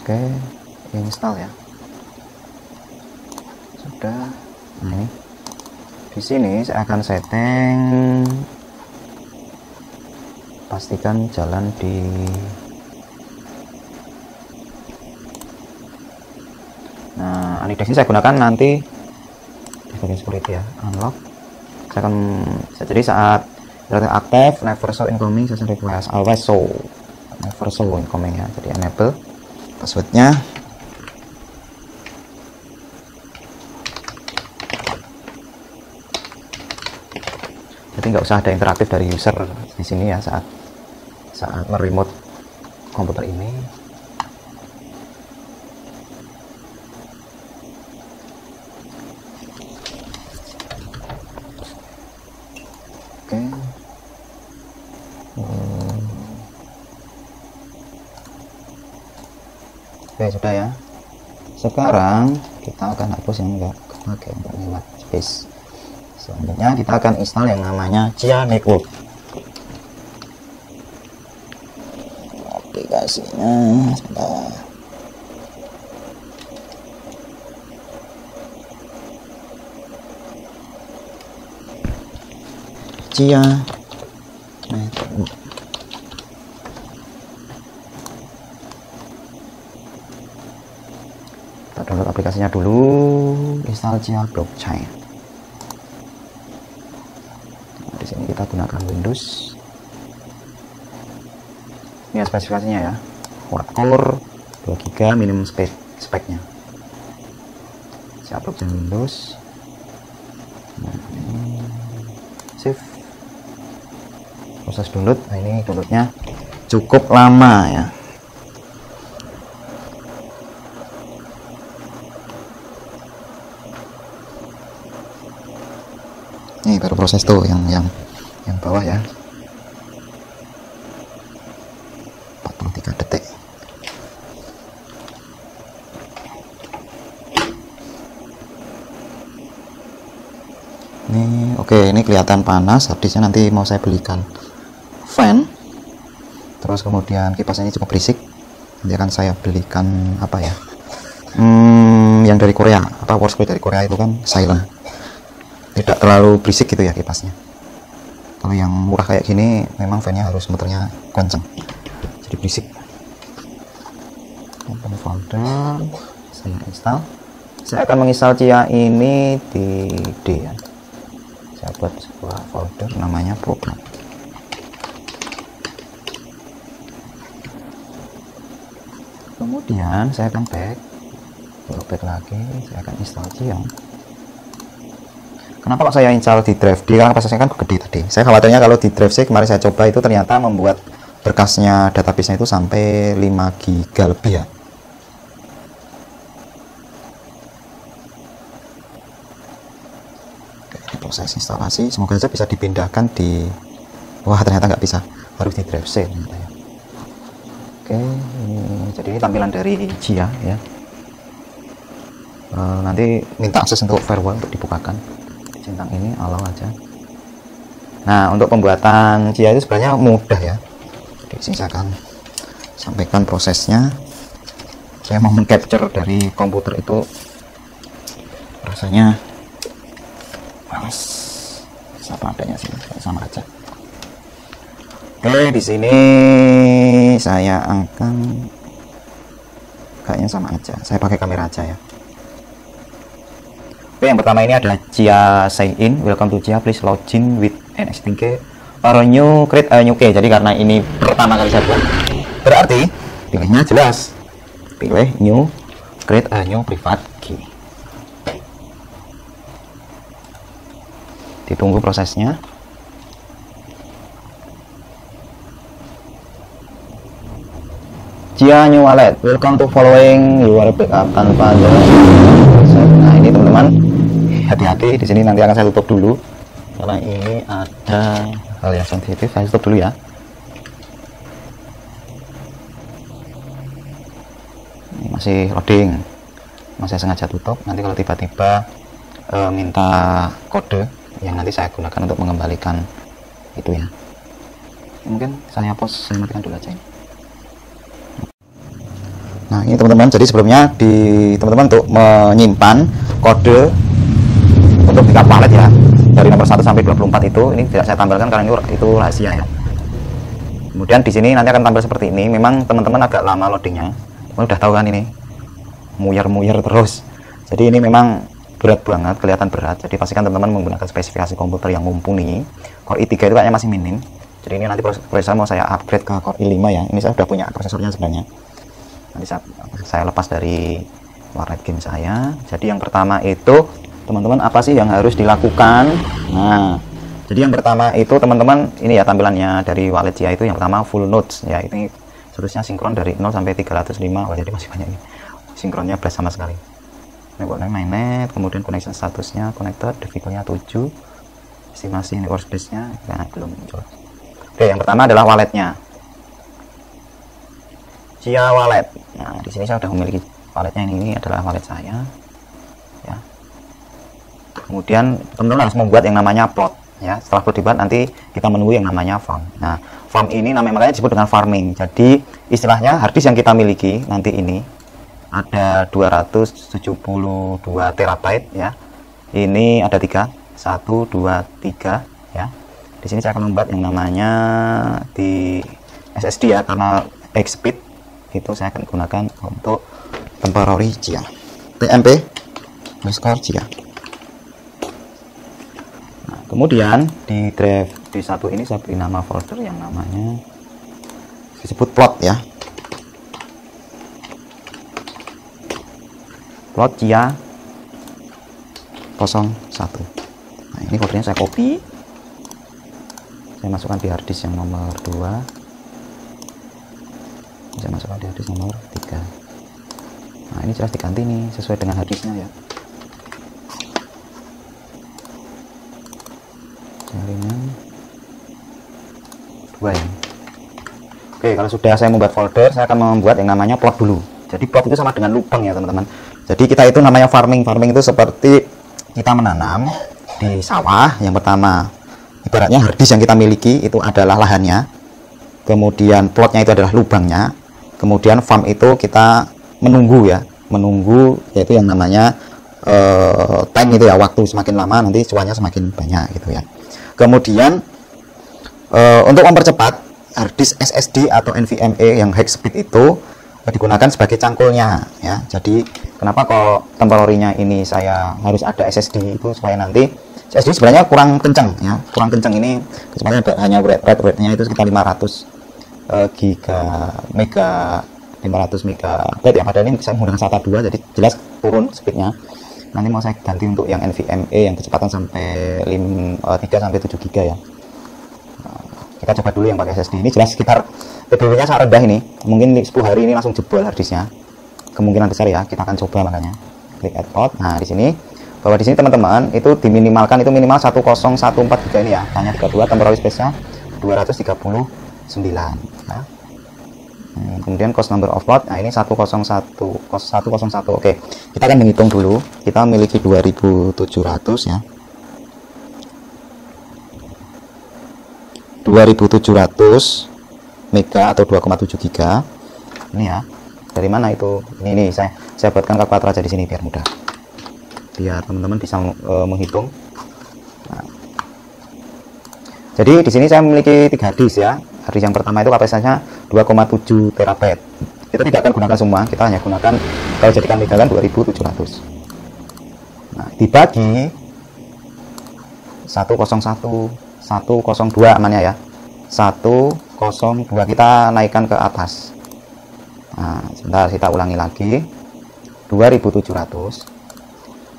Oke, install ya. Sudah. Nah ini. Di sini saya akan setting. Pastikan jalan di Anidex ini saya gunakan nanti di bagian security ya, unlock. Jadi saat aktif, never show incoming session request, always show, never show incoming ya. Jadi enable passwordnya. Jadi nggak usah ada interaktif dari user di sini ya saat meremote komputer ini. Oke, sudah ya. Sekarang kita akan hapus yang enggak kepake untuk lewat space. Selanjutnya kita akan install yang namanya Cia Network. Aplikasinya sebentar. Cia Network. Kita download aplikasinya dulu, install Cia Blockchain. Nah, di sini kita gunakan Windows. Ini spesifikasinya ya, quad core 2 GB minimum speknya. Cia Blockchain Windows. Nah, ini save. Proses download. Nah, ini downloadnya cukup lama ya. Ini baru proses tuh yang bawah ya, 43 detik. Ini oke, ini kelihatan panas. Habisnya nanti mau saya belikan fan, terus kemudian kipasnya ini cukup berisik. Nanti akan saya belikan apa ya, yang dari Korea, Porsche dari Korea itu kan silent, tidak terlalu berisik gitu ya kipasnya. Kalau yang murah kayak gini memang fan-nya harus muternya kenceng, jadi berisik. Open folder, saya install. Saya akan menginstal Cia ini di D ya. Saya buat sebuah folder namanya program. Kemudian saya akan back ke back lagi, saya akan install Cia. Kenapa kok saya install di drive D? Karena kapasitasnya kan gede tadi. Saya khawatirnya kalau di drive C kemarin saya coba itu ternyata membuat berkasnya database-nya itu sampai 5 GB lebih ya. Oke, proses instalasi, semoga saja bisa dipindahkan di, wah ternyata nggak bisa, harus di drive C ternyata ya. Oke, jadi ini tampilan dari Cia ya. Nanti minta akses untuk firewall untuk dibukakan. Centang ini allow aja. Nah, untuk pembuatan Cia itu sebenarnya mudah ya. Di sini saya akan sampaikan prosesnya. Saya mau mengcapture dari komputer itu rasanya males. Sama adanya sih, sama aja. Oke, di sini saya akan kayaknya sama aja. Saya pakai kamera aja ya. Oke, yang pertama ini adalah Cia sign in. Welcome to Cia, please login with NXTK or new create a new key. Jadi karena ini pertama kali saya buat, berarti pilihnya jelas, pilih new create a new private key. Ditunggu prosesnya. Cia new wallet, welcome to following your backup tanpa ada. Nah ini teman-teman, hati-hati di sini, nanti akan saya tutup dulu karena ini ada hal yang sensitif. Saya tutup dulu ya. Ini masih loading, masih sengaja tutup. Nanti kalau tiba-tiba minta kode yang nanti saya gunakan untuk mengembalikan itu ya. Mungkin saya pause, saya matikan dulu aja. Nah ini teman-teman, jadi sebelumnya di teman-teman untuk menyimpan kode untuk backup wallet ya, dari nomor 1 sampai 24 itu, ini tidak saya tampilkan karena itu rahasia ya. Kemudian di sini nanti akan tampil seperti ini. Memang teman-teman agak lama loadingnya, teman udah tahu kan, ini muyer-muyer terus. Jadi ini memang berat banget, kelihatan berat. Jadi pastikan teman-teman menggunakan spesifikasi komputer yang mumpuni. Core i3 itu kayaknya masih minim. Jadi ini nanti prosesor mau saya upgrade ke Core i5 ya. Ini saya sudah punya prosesornya sebenarnya. Nanti saya lepas dari warnet game saya. Jadi yang pertama itu teman-teman, apa sih yang harus dilakukan? Nah, jadi yang pertama itu teman-teman, ini ya tampilannya dari wallet Cia itu. Yang pertama full nodes ya, ini seterusnya sinkron dari 0 sampai 305. Wah, jadi masih banyak ini, sinkronnya blast sama sekali. Network name mainnet, kemudian connection statusnya connected, defaultnya 7, estimasi network space-nya nah, belum muncul. Oke, yang pertama adalah walletnya, Cia wallet. Nah di sini saya sudah memiliki walletnya, ini adalah wallet saya ya. Kemudian teman-teman harus membuat yang namanya plot ya. Setelah plot dibuat, nanti kita menunggu yang namanya farm. Nah farm ini namanya makanya disebut dengan farming. Jadi istilahnya harddisk yang kita miliki nanti ini ada 272 terabyte ya. Ini ada 3, 1, 2, 3 ya. Di sini saya akan membuat yang namanya di SSD ya, karena X-Speed itu saya akan gunakan untuk temporary Cia, TMP underscore Cia. Nah, kemudian di drive D1 ini saya beri nama folder yang namanya disebut plot ya, plot Cia 01. Nah ini foldernya saya copy, saya masukkan di harddisk yang nomor 2, saya masukkan di harddisk nomor 3. Nah ini jelas diganti nih sesuai dengan harddisknya ya, jaringan 2 ya. Oke, kalau sudah saya membuat folder, saya akan membuat yang namanya plot dulu. Jadi plot itu sama dengan lubang ya teman-teman. Jadi kita itu namanya farming. Farming itu seperti kita menanam di sawah. Yang pertama ibaratnya harddisk yang kita miliki itu adalah lahannya, kemudian plotnya itu adalah lubangnya, kemudian farm itu kita menunggu ya, menunggu yaitu yang namanya time itu ya, waktu semakin lama nanti cuannya semakin banyak gitu ya. Kemudian untuk mempercepat harddisk SSD atau NVMe yang high speed itu digunakan sebagai cangkulnya ya. Jadi kenapa kok temporary-nya ini saya harus ada SSD itu, supaya nanti SSD sebenarnya kurang kencang ya, kurang kencang. Ini kecepatan hanya rate-nya itu sekitar 500 mega 500 MB ya, padahal ini saya menggunakan SATA 2 jadi jelas turun speednya. Nanti mau saya ganti untuk yang NVMe yang kecepatan sampai 3 sampai 7 GB ya. Kita coba dulu yang pakai SSD. Ini jelas sekitar PBB nya sangat rendah ini, mungkin 10 hari ini langsung jebol harddisknya, kemungkinan besar ya. Kita akan coba, makanya klik add port. Nah di sini, bahwa di sini teman-teman itu diminimalkan, itu minimal 1014 GB ini ya, hanya 32, temporary space nya 239 ya. Kemudian cost number of plot, nah ini 101 cost 101. Oke, kita akan menghitung dulu. Kita memiliki 2700 ya, 2700 mega atau 2,7 giga ini ya. Dari mana itu? Ini saya buatkan kalkulator aja di sini biar mudah, biar teman-teman bisa menghitung. Nah, jadi di sini saya memiliki 3 harddisk ya. Harddisk yang pertama itu kapasitasnya 2,7 terabyte. Kita tidak akan gunakan semua, kita hanya gunakan, kalau jadikan mega kan 2700. Nah, dibagi 102 amannya ya. 102 kita naikkan ke atas. Nah, sebentar kita ulangi lagi. 2700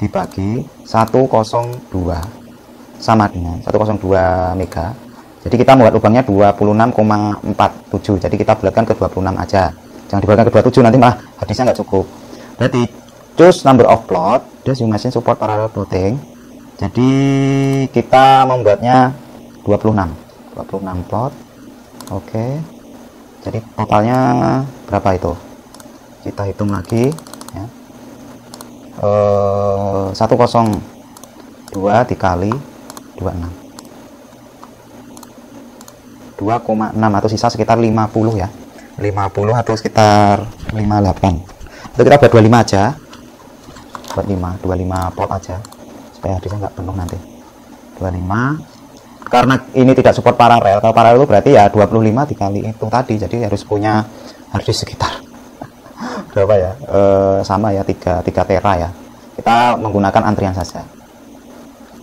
dibagi 102 sama dengan 102 mega. Jadi kita membuat lubangnya 26,47. Jadi kita bulatkan ke 26 aja. Jangan dibulatkan ke 27, nanti malah harddisknya nggak cukup. Berarti choose number of plot. Does your machine support parallel plotting? Jadi kita membuatnya 26 plot. Oke. Jadi totalnya berapa itu? Kita hitung lagi ya. 102 dikali 26, 2,6 atau sisa sekitar 50 ya. 50 atau sekitar 58. Itu kita buat 25 aja. Buat 25 plot aja supaya harddisknya nggak penuh nanti. 25, karena ini tidak support paralel. Kalau paralel itu berarti ya 25 dikali itu tadi, jadi harus punya harddisk sekitar berapa ya, sama ya, 3 tera ya. Kita menggunakan antrian saja.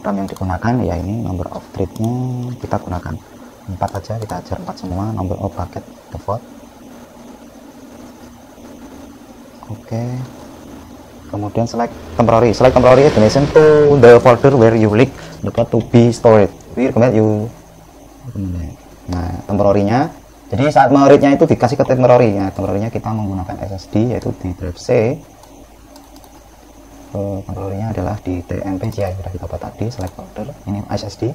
RAM yang digunakan ya ini, number of thread-nya kita gunakan 4 aja, kita ajar 4 semua. Number of bucket default. Oke. Kemudian select temporary destination to the folder where you like the plot to be stored. We recommend you. Nah, temporary-nya, jadi saat meread-nya itu dikasih ke temporary ya. Temporary-nya kita menggunakan SSD, yaitu di drive C. Temporary-nya adalah di TMPG yang sudah kita buat tadi. Select folder, ini SSD.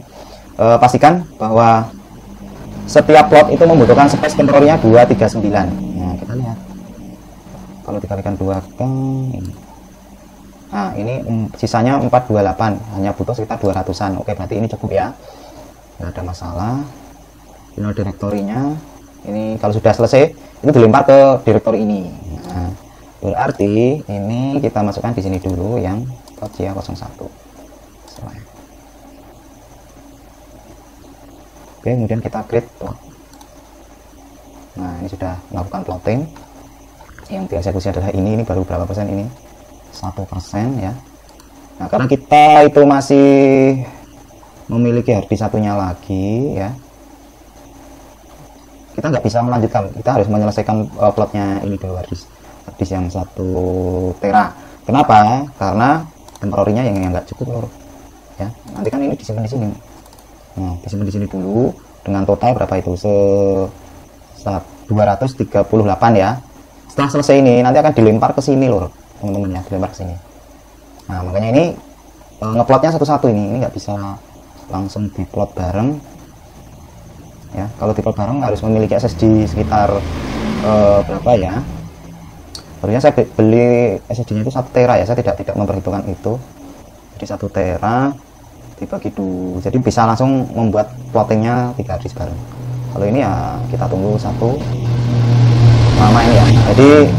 Pastikan bahwa setiap plot itu membutuhkan space temporary-nya 239. Nah, kita lihat. Kalau dikalikan 2 kan ini. Nah, ini sisanya 428, hanya butuh sekitar 200-an. Oke, berarti ini cukup ya, nggak ada masalah. Final directory-nya ini kalau sudah selesai itu dilempar ke directory ini. Nah, berarti ini kita masukkan di sini dulu yang Cia 01. Oke, kemudian kita create plot. Nah, ini sudah melakukan plotting. Yang dieksekusi adalah ini baru berapa persen ini? 1% ya. Nah, karena kita itu masih memiliki harddisk satunya lagi ya, kita nggak bisa melanjutkan, kita harus menyelesaikan plotnya ini dulu, harddisk yang 1 tera. Kenapa? Karena temporary-nya yang nggak cukup lor ya. Nanti kan ini disimpan di sini. Nah, disimpan di sini dulu dengan total berapa itu? 238 ya. Setelah selesai ini nanti akan dilempar ke sini lor, teman-teman ya, dilempar ke sini. Nah, makanya ini ngeplotnya satu-satu, ini nggak bisa langsung diplot bareng ya. Kalau diplot bareng harus memiliki SSD sekitar berapa ya? Barunya saya beli SSD-nya itu 1 tera ya, saya tidak memperhitungkan itu. Jadi 1 tera dibagi 2, jadi bisa langsung membuat plottingnya 3 harddisk bareng. Kalau ini ya kita tunggu satu lama ini ya. Jadi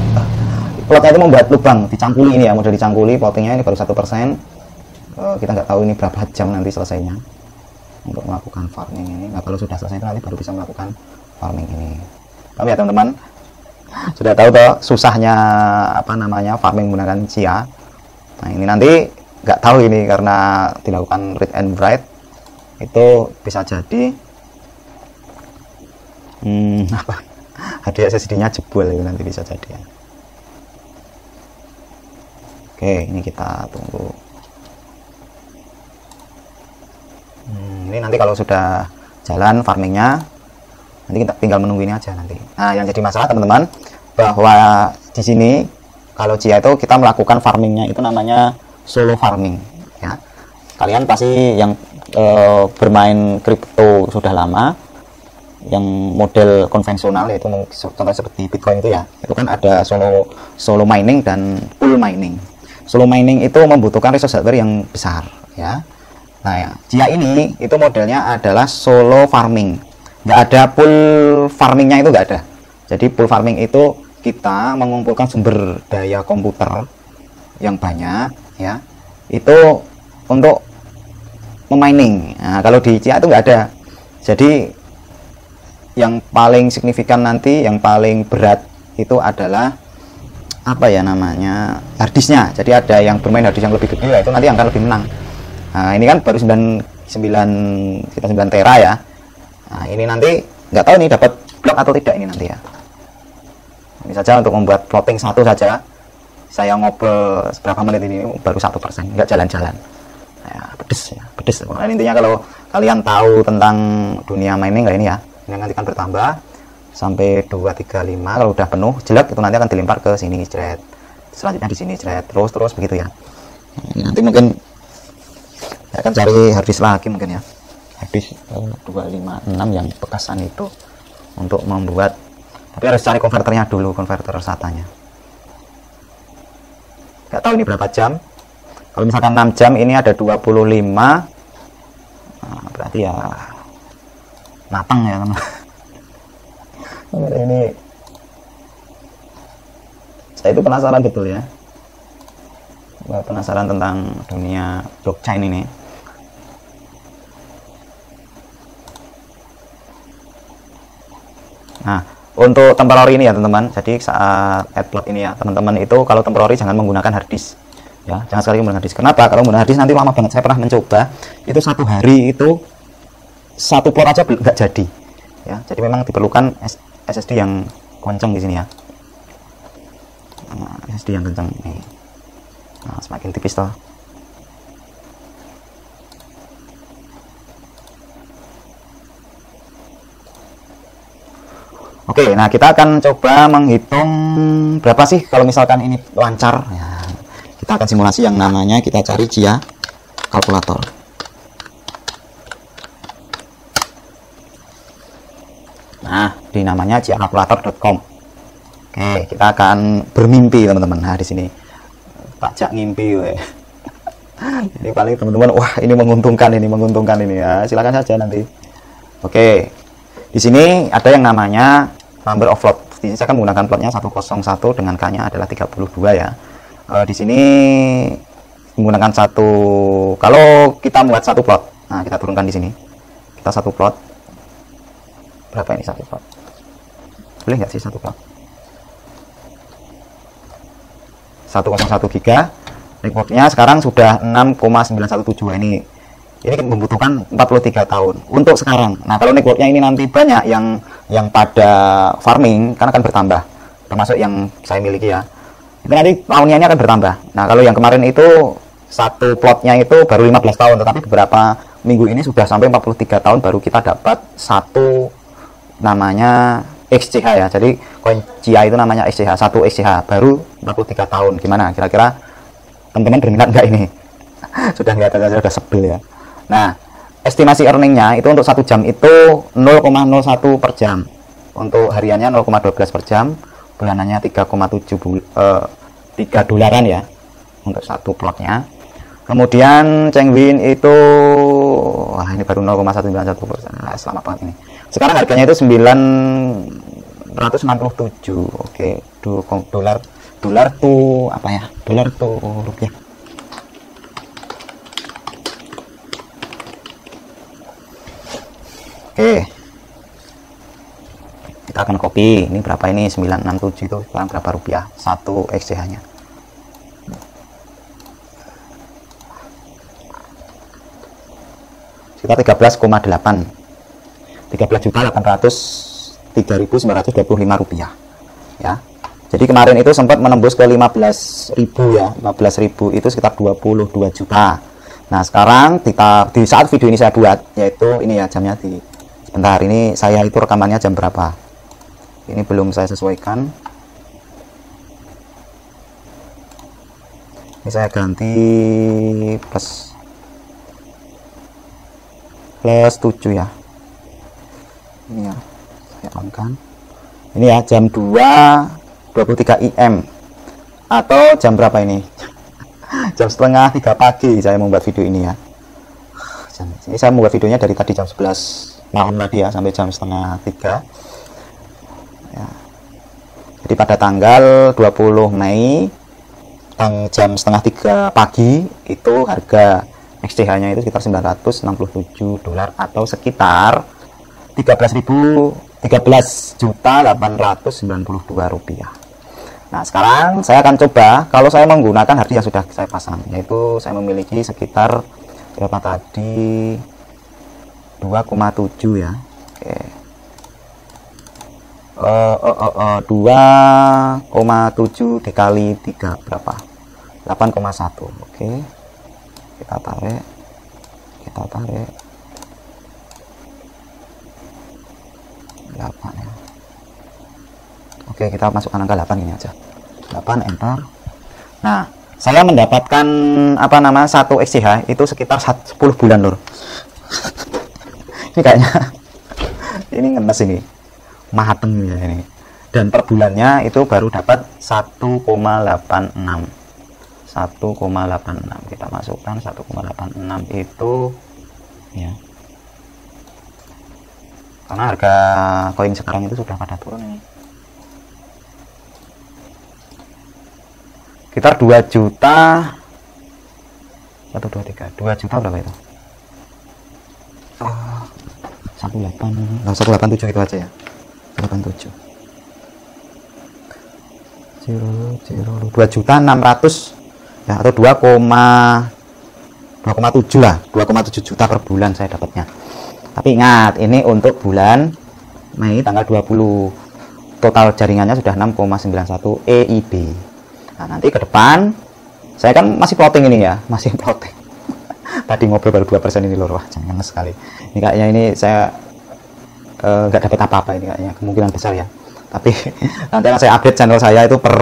plotnya itu membuat lubang, dicangkuli ini ya, model dicangkuli. Plottingnya ini baru 1%. Kita nggak tahu ini berapa jam nanti selesainya untuk melakukan farming ini. Nah, kalau sudah selesai itu nanti baru bisa melakukan farming ini. Tapi ya teman-teman, sudah tahu toh susahnya apa namanya farming menggunakan Cia. Nah, ini nanti nggak tahu ini karena dilakukan read and write itu bisa jadi apa hard SSD-nya jebol itu nanti bisa jadi ya. Oke, ini kita tunggu. Ini nanti kalau sudah jalan farmingnya, nanti kita tinggal menunggu ini aja nanti. Nah, yang jadi masalah teman-teman, bahwa di sini kalau Chia itu kita melakukan farmingnya itu namanya solo farming ya. Kalian pasti yang bermain kripto sudah lama, yang model konvensional yaitu contoh seperti Bitcoin itu ya, itu kan ada solo mining dan pool mining. Solo mining itu membutuhkan resource hardware yang besar ya. Nah ya, Chia ini itu modelnya adalah solo farming, nggak ada pool farmingnya, itu nggak ada. Jadi pool farming itu kita mengumpulkan sumber daya komputer yang banyak ya, itu untuk memining. Nah, kalau di Chia itu nggak ada. Jadi yang paling signifikan nanti, yang paling berat itu adalah apa ya namanya, harddisknya. Jadi ada yang bermain harddisk yang lebih gede, itu nanti yang akan lebih menang. Nah, ini kan baru 9 tera ya. Nah, ini nanti nggak tahu nih dapat blok atau tidak ini nanti ya. Ini saja untuk membuat plotting satu saja saya ngobrol seberapa menit ini baru 1%, nggak jalan-jalan ya, pedes ya, pedes. Nah, intinya kalau kalian tahu tentang dunia mining kayak ini ya, ini nanti akan bertambah sampai 2, 3, 5. Kalau udah penuh jelek itu nanti akan dilempar ke sini jret, selanjutnya di sini jret, terus begitu ya. Nah, nanti mungkin saya akan cari harddisk lagi mungkin ya, harddisk 256 yang bekasan itu untuk membuat, tapi harus cari konverternya dulu, konverter SATA-nya. Nggak tahu ini berapa jam. Kalau misalkan 6 jam, ini ada 25. Nah, berarti ya matang ya teman. Ini saya itu penasaran betul ya, penasaran tentang dunia blockchain ini. Nah, untuk temporary ini ya teman-teman, jadi saat adblock ini ya teman-teman, itu kalau temporary jangan menggunakan harddisk ya, jangan sekali menggunakan harddisk. Kenapa? Kalau menggunakan harddisk nanti lama banget. Saya pernah mencoba itu 1 hari itu 1 plot aja nggak jadi ya. Jadi memang diperlukan SSD yang kencang di sini ya. Nah, SSD yang kencang nih. Nah, semakin tipis toh. Oke, nah kita akan coba menghitung berapa sih kalau misalkan ini lancar ya. Kita akan simulasi yang namanya, kita cari Chia kalkulator. Nah, di namanya chiakalkulator.com. Oke, kita akan bermimpi teman-teman. Nah, di sini pajak ngimpi we. Ini paling teman-teman, wah ini menguntungkan ini ya. Silakan saja nanti. Oke. Di sini ada yang namanya number of plot. Di sini saya akan menggunakan plotnya 101 dengan K-nya adalah 32 ya. Di sini menggunakan kalau kita buat 1 plot. Nah, kita turunkan di sini. Kita 1 plot. Berapa ini 1 plot? Boleh nggak sih 1 plot? 101 giga. Networknya sekarang sudah 6,917 ini membutuhkan 43 tahun untuk sekarang. Nah, kalau networknya ini nanti banyak yang pada farming, kan akan bertambah, termasuk yang saya miliki ya, itu nanti tahunnya ini akan bertambah. Nah, kalau yang kemarin itu 1 plotnya itu baru 15 tahun, tetapi beberapa minggu ini sudah sampai 43 tahun baru kita dapat 1 namanya XCH ya. Jadi koin Chia itu namanya XCH, 1 XCH baru 43 tahun. Gimana kira-kira teman-teman berminat nggak ini? Sudah nggak ada, sudah sebel ya. Nah, estimasi earningnya itu untuk 1 jam itu 0,01 per jam, untuk hariannya 0,12 per jam, bulanannya 3,3 dolaran ya untuk 1 plotnya. Kemudian Chengwin itu, wah ini baru 0,191%. Nah, selama banget ini. Sekarang harganya itu 967. Oke, dolar tuh apa ya? Dolar tuh rupiah. Oke, kita akan copy. Ini berapa ini? 967 itu sekarang berapa rupiah 1 XCH nya? Sekitar 13,8, 13.833.000 Rp3.925 ya. Jadi kemarin itu sempat menembus ke 15.000 ya, 15.000 itu sekitar 22 juta. Nah sekarang di saat video ini saya buat, yaitu ini ya jamnya sebentar, ini saya itu rekamannya jam berapa, ini belum saya sesuaikan. Ini saya ganti plus 7 ya, ini ya saya on kan, ini ya jam 2.23 IM atau jam berapa ini? Jam setengah 3 pagi saya membuat video ini ya. Ini saya membuat videonya dari tadi jam 11 malam tadi ya sampai jam setengah 3 ya. Jadi pada tanggal 20 Mei jam setengah 3 pagi itu harga XCH nya itu sekitar $967 atau sekitar 13.892 rupiah. Nah sekarang saya akan coba kalau saya menggunakan harddisk yang sudah saya pasang, yaitu saya memiliki sekitar berapa tadi, 2,7 ya. Oke. 2,7 dikali 3 berapa? 8,1. Oke. Kita tarik. 8 ya. Oke, kita masukkan angka 8 ini aja. 8 enter. Nah, saya mendapatkan satu XCH itu sekitar 10 bulan lur. Ini kayaknya ini ngenes ini. Mateng ya ini. Dan per bulannya itu baru dapat 1,86. 1,86. Kita masukkan 1,86 itu ya. Karena harga koin sekarang itu sudah pada turun ini. Sekitar 2 juta 1, 2, 3 2 juta berapa itu? 187 itu aja ya, 187 2.600.000 ya, atau 2,7 lah, 2,7 juta per bulan saya dapatnya. Tapi ingat ini untuk bulan Mei tanggal 20, total jaringannya sudah 6,91 EIB. Nah nanti ke depan saya kan masih plotting ini ya, masih plotting. Tadi ngobrol baru 2% ini lor, wah jangan sekali. Ini kayaknya ini saya nggak dapat apa-apa ini kayaknya, kemungkinan besar ya. Tapi nanti akan saya update channel saya itu per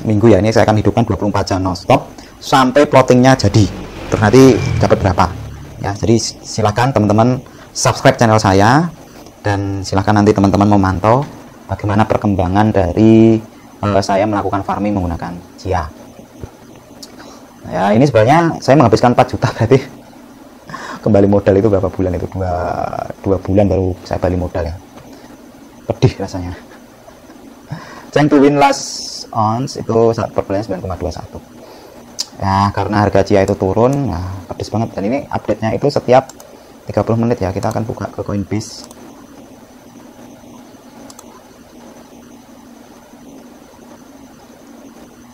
minggu ya. Ini saya akan hidupkan 24 jam non-stop sampai plottingnya jadi. Terus nanti dapat berapa ya. Jadi silahkan teman-teman subscribe channel saya, dan silahkan nanti teman-teman memantau bagaimana perkembangan dari saya melakukan farming menggunakan Chia. Ya ini sebenarnya saya menghabiskan 4 juta, berarti kembali modal itu berapa bulan itu, 2 bulan baru saya balik modal ya. Pedih rasanya. Change to win last ounce itu per bulan 9,21 ya, karena harga Chia itu turun. Nah pedis banget, dan ini update nya itu setiap 30 menit ya. Kita akan buka ke Coinbase.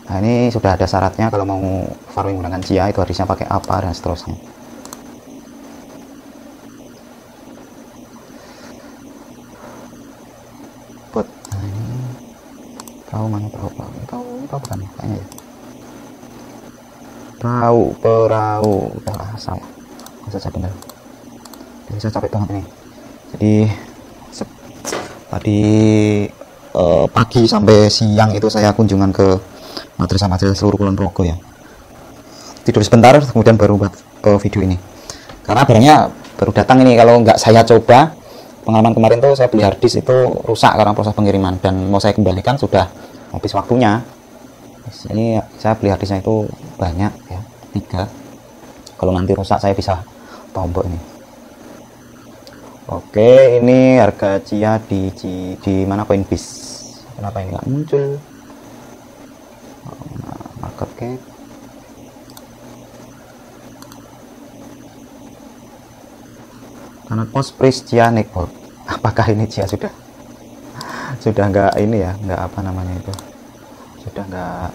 Nah ini sudah ada syaratnya, kalau mau farming menggunakan Chia itu harusnya pakai apa dan seterusnya. But nah ini perahu mana, perahu bukan kayaknya ya, perahu udah salah, masa saya bener. Jadi saya capek banget ini. Jadi tadi pagi sampai siang itu saya kunjungan ke madrasah seluruh Kulon Progo ya. Tidur sebentar kemudian baru buat video ini. Karena barangnya baru datang ini, kalau nggak saya coba, pengalaman kemarin tuh saya beli harddisk itu rusak karena proses pengiriman, dan mau saya kembalikan sudah habis waktunya. Ini saya beli harddisknya itu banyak ya, 3. Kalau nanti rusak saya bisa tombok ini. Oke, ini harga Chia di mana Coinbase. Kenapa ini nggak muncul? Market cap. Karena post price Chia naikboard. Apakah ini Chia sudah nggak ini ya, nggak apa namanya itu, sudah nggak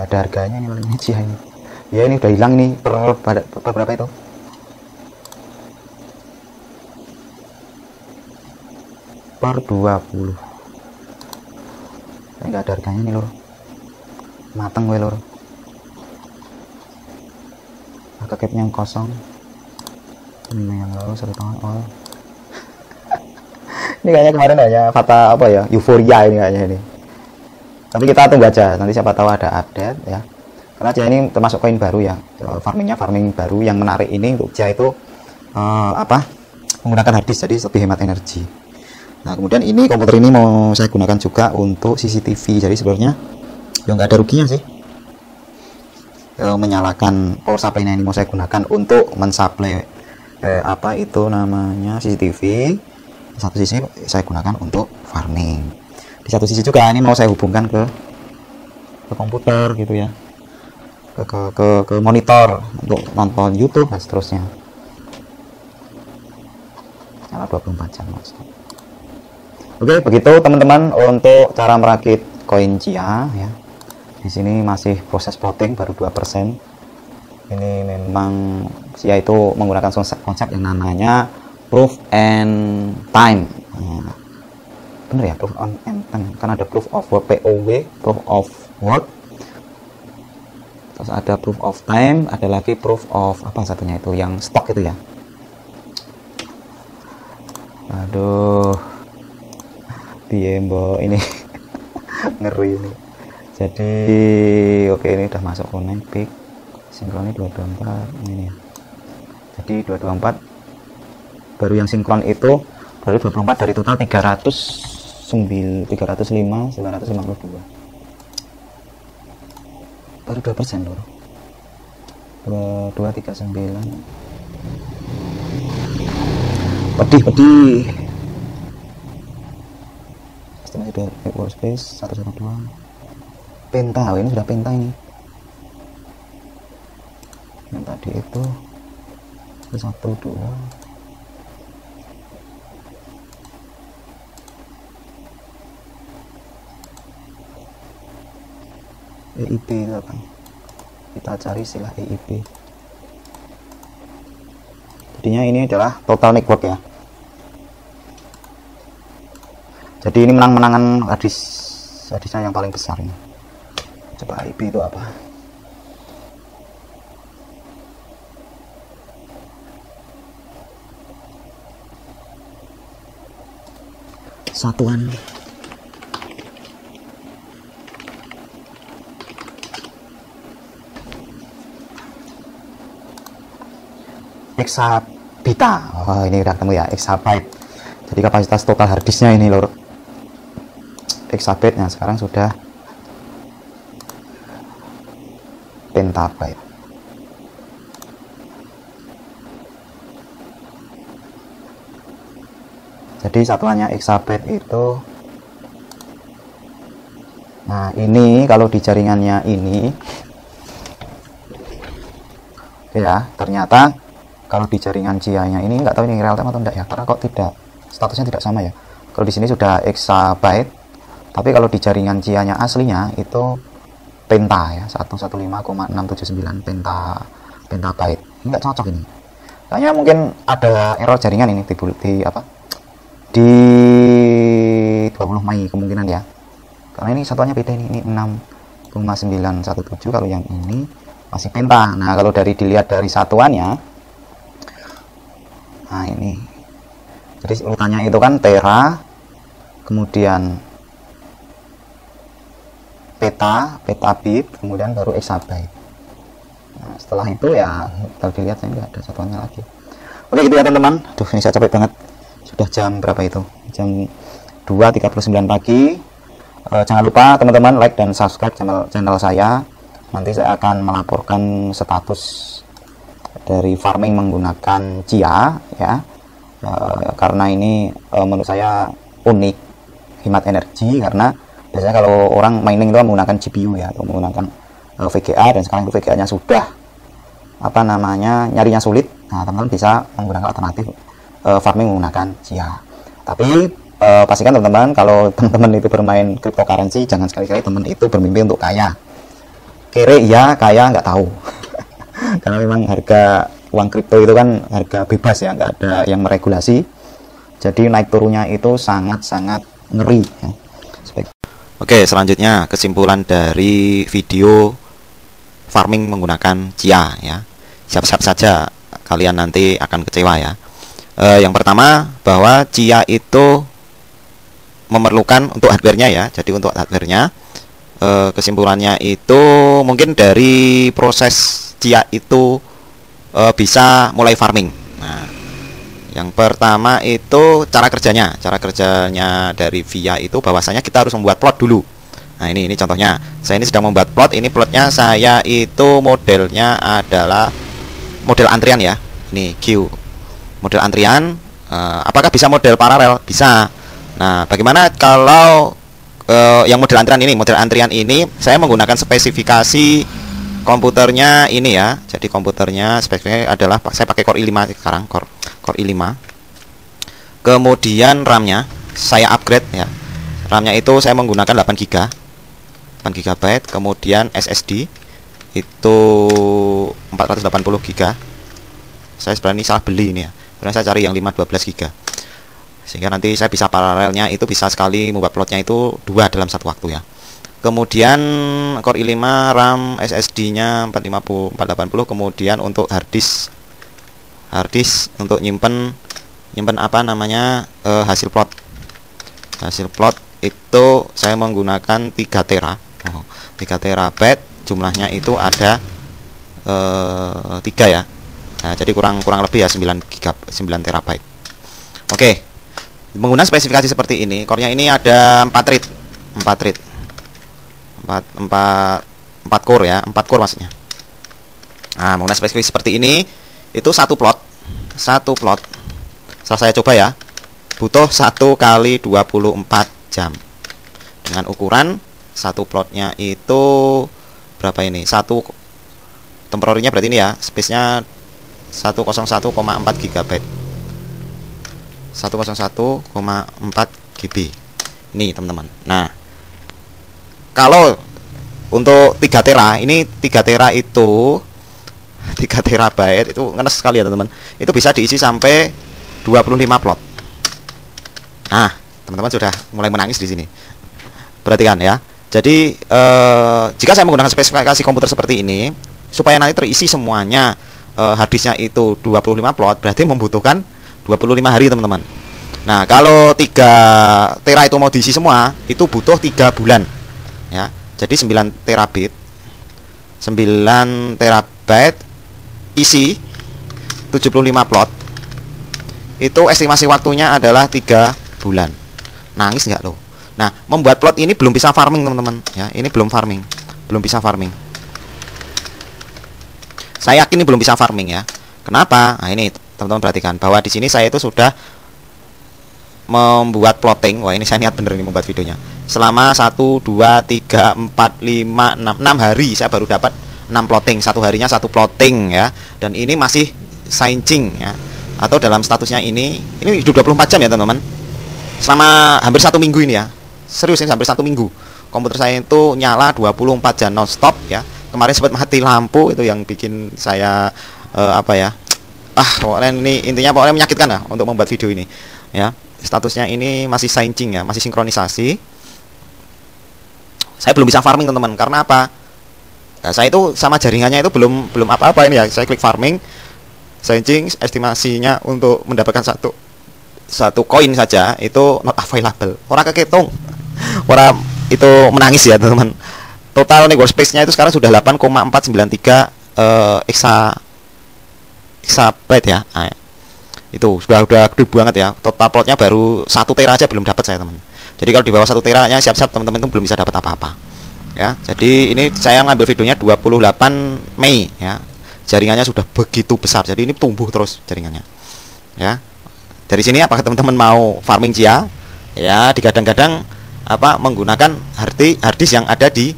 ada harganya ini Chia ini. Ya ini udah hilang ini per berapa itu? Per 20. Ini enggak ada harganya nih lur. Mateng gue lur. Capnya yang kosong. Ini yang lalu 1 tahun. Oh. Ini kayaknya kemarin hanya kata apa ya? Euforia ini kayaknya ini. Tapi kita tunggu aja, nanti siapa tahu ada update ya. Karena dia ini termasuk koin baru ya. Farming baru yang menarik ini untuk dia itu menggunakan hard disk, jadi lebih hemat energi. Nah, kemudian ini komputer ini mau saya gunakan juga untuk CCTV. Jadi sebenarnya ya nggak ada ruginya sih. Menyalakan power supply ini mau saya gunakan untuk mensuplai itu namanya CCTV. Satu sisi saya gunakan untuk farming. Di satu sisi juga ini mau saya hubungkan ke komputer gitu ya, ke monitor untuk nonton YouTube dan seterusnya. Nyala 24 jam mas. Oke, begitu teman-teman untuk cara merakit koin Chia ya. Di sini masih proses plotting baru 2%. Ini memang Chia itu menggunakan konsep yang namanya proof and time. Nah, bener ya, proof and time. Kan ada proof of work, POW, proof of work. Terus ada proof of time, ada lagi proof of apa satunya itu yang stok itu ya. Aduh, mbok ini ngeri ini. Jadi oke, ini udah masuk connect peak sinkronnya 224 ini ya. Jadi 224 baru yang sinkron itu baru 24 dari total 305 952 baru 2% loh. 2239 pedih estimasi workspace 112 penta. Oh, ini sudah penta ini. Yang tadi itu 12 EIP itu apa? Kita cari istilah EIP. Jadinya ini adalah total network ya. Jadi ini menang-menangan hadisnya yang paling besar ini. Coba EIP itu apa? Satuan. Exabita. Oh, ini udah ketemu ya, exabyte. Jadi kapasitas total harddisknya ini lor. Exabyte nya sekarang sudah pentabyte. Jadi satuannya exabyte itu. Nah, ini kalau di jaringannya ini ya, ternyata kalau di jaringan Chia-nya ini nggak tahu ini real time atau enggak ya, karena kok tidak, statusnya tidak sama ya. Kalau di sini sudah exabyte, tapi kalau di jaringan Chia-nya aslinya itu penta ya, 115,679 pentabyte. Ini nggak cocok ini. Kayaknya mungkin ada error jaringan ini di 20 Mei kemungkinan ya. Karena ini satuannya beda ini 6,917, kalau yang ini masih penta. Nah, kalau dilihat dari satuannya, nah ini. Jadi urutannya itu kan tera, kemudian petabit, kemudian baru exabyte. Nah, setelah itu ya kalau dilihat saya nggak ada satuannya lagi. Oke gitu ya teman-teman. Aduh, ini saya capek banget. Sudah jam berapa itu? Jam 2.39 pagi. Jangan lupa teman-teman like dan subscribe channel saya. Nanti saya akan melaporkan status dari farming menggunakan Chia ya. Karena ini menurut saya unik, hemat energi, karena biasanya kalau orang mining itu menggunakan GPU ya, atau menggunakan VGA, dan sekarang itu VGA-nya sudah nyarinya sulit. Nah, teman-teman bisa menggunakan alternatif farming menggunakan Chia. Tapi pastikan teman-teman, kalau teman-teman itu bermain cryptocurrency, jangan sekali-kali teman itu bermimpi untuk kaya. Kere iya, kaya nggak tahu. Karena memang harga uang kripto itu kan harga bebas ya, nggak ada yang meregulasi. Jadi naik turunnya itu sangat-sangat ngeri ya. Oke, selanjutnya kesimpulan dari video farming menggunakan Chia ya. Siap-siap saja kalian nanti akan kecewa ya. Yang pertama, bahwa Chia itu memerlukan untuk hardware-nya ya. Jadi untuk hardware-nya, kesimpulannya itu mungkin dari proses Chia itu bisa mulai farming. Nah, yang pertama itu cara kerjanya dari VIA itu bahwasanya kita harus membuat plot dulu. Nah, ini contohnya. Saya ini sedang membuat plot. Ini plotnya saya itu modelnya adalah model antrian ya. Ini queue. Model antrian. Apakah bisa model paralel? Bisa. Nah, bagaimana kalau yang model antrian ini saya menggunakan spesifikasi komputernya ini ya. Jadi komputernya spesifikasinya adalah saya pakai Core i5 sekarang, Core i5. Kemudian RAM-nya saya upgrade ya. RAM-nya itu saya menggunakan 8 GB, kemudian SSD itu 480 GB. Saya sebenarnya salah beli ini ya. Sebenarnya saya cari yang 512 GB. Sehingga nanti saya bisa paralelnya itu bisa sekali membuat plotnya itu 2 dalam satu waktu ya. Kemudian Core i5, RAM, SSD-nya 480, kemudian untuk hard disk untuk nyimpen apa namanya hasil plot itu saya menggunakan 3 tera 3 terabyte, jumlahnya itu ada 3 ya. Nah, jadi kurang lebih ya 9 terabyte. Oke, menggunakan spesifikasi seperti ini. Core-nya ini ada 4 core ya, 4 core maksudnya. Nah, menggunakan spesifikasi seperti ini itu satu plot setelah saya coba ya, butuh 1 kali 24 jam dengan ukuran satu plotnya itu berapa ini, satu temporarinya berarti ini ya, space-nya 101,4 GB 101,4 GB ini teman-teman. Nah, kalau untuk 3 tera ini 3 tera itu 3 terabyte itu ngenes sekali ya teman-teman. Itu bisa diisi sampai 25 plot. Nah, teman-teman sudah mulai menangis di sini. Perhatikan ya. Jadi jika saya menggunakan spesifikasi komputer seperti ini, supaya nanti terisi semuanya harddisknya itu 25 plot, berarti membutuhkan 25 hari teman-teman. Nah, kalau 3 tera itu mau diisi semua, itu butuh 3 bulan ya. Jadi 9 terabyte isi 75 plot, itu estimasi waktunya adalah 3 bulan. Nangis nggak lo? Nah, membuat plot ini belum bisa farming teman-teman ya. Ini belum bisa farming. Saya yakin ini belum bisa farming ya. Kenapa? Nah, ini teman-teman perhatikan bahwa di sini saya itu sudah membuat plotting. Wah, ini saya niat bener ini membuat videonya. Selama 1, 2, 3, 4, 5, 6 hari saya baru dapat 6 plotting. Satu harinya 1 plotting ya. Dan ini masih signing ya. Atau dalam statusnya ini hidup 24 jam ya teman-teman. Selama hampir 1 minggu ini ya. Serius ini hampir 1 minggu. Komputer saya itu nyala 24 jam non-stop ya. Kemarin sempat mati lampu, itu yang bikin saya pokoknya ini intinya pokoknya menyakitkan lah untuk membuat video ini ya. Statusnya ini masih signing ya, masih sinkronisasi. Saya belum bisa farming teman-teman. Karena apa? Nah, saya itu sama jaringannya itu belum apa-apa ini ya. Saya klik farming, signing, estimasinya untuk mendapatkan satu koin saja itu not available. Orang keketung. Orang itu menangis ya teman-teman. Total nih workspace-nya itu sekarang sudah 8,493 exabyte ya. Nah, itu sudah gede banget ya. Total plotnya baru 1 tera aja belum dapat saya teman. Jadi kalau di bawah 1 teranya siap-siap teman-teman itu belum bisa dapat apa-apa ya. Jadi ini saya ngambil videonya 28 Mei ya. Jaringannya sudah begitu besar, jadi ini tumbuh terus jaringannya ya. Dari sini apakah teman-teman mau farming Chia ya, digadang-gadang menggunakan harddisk yang ada di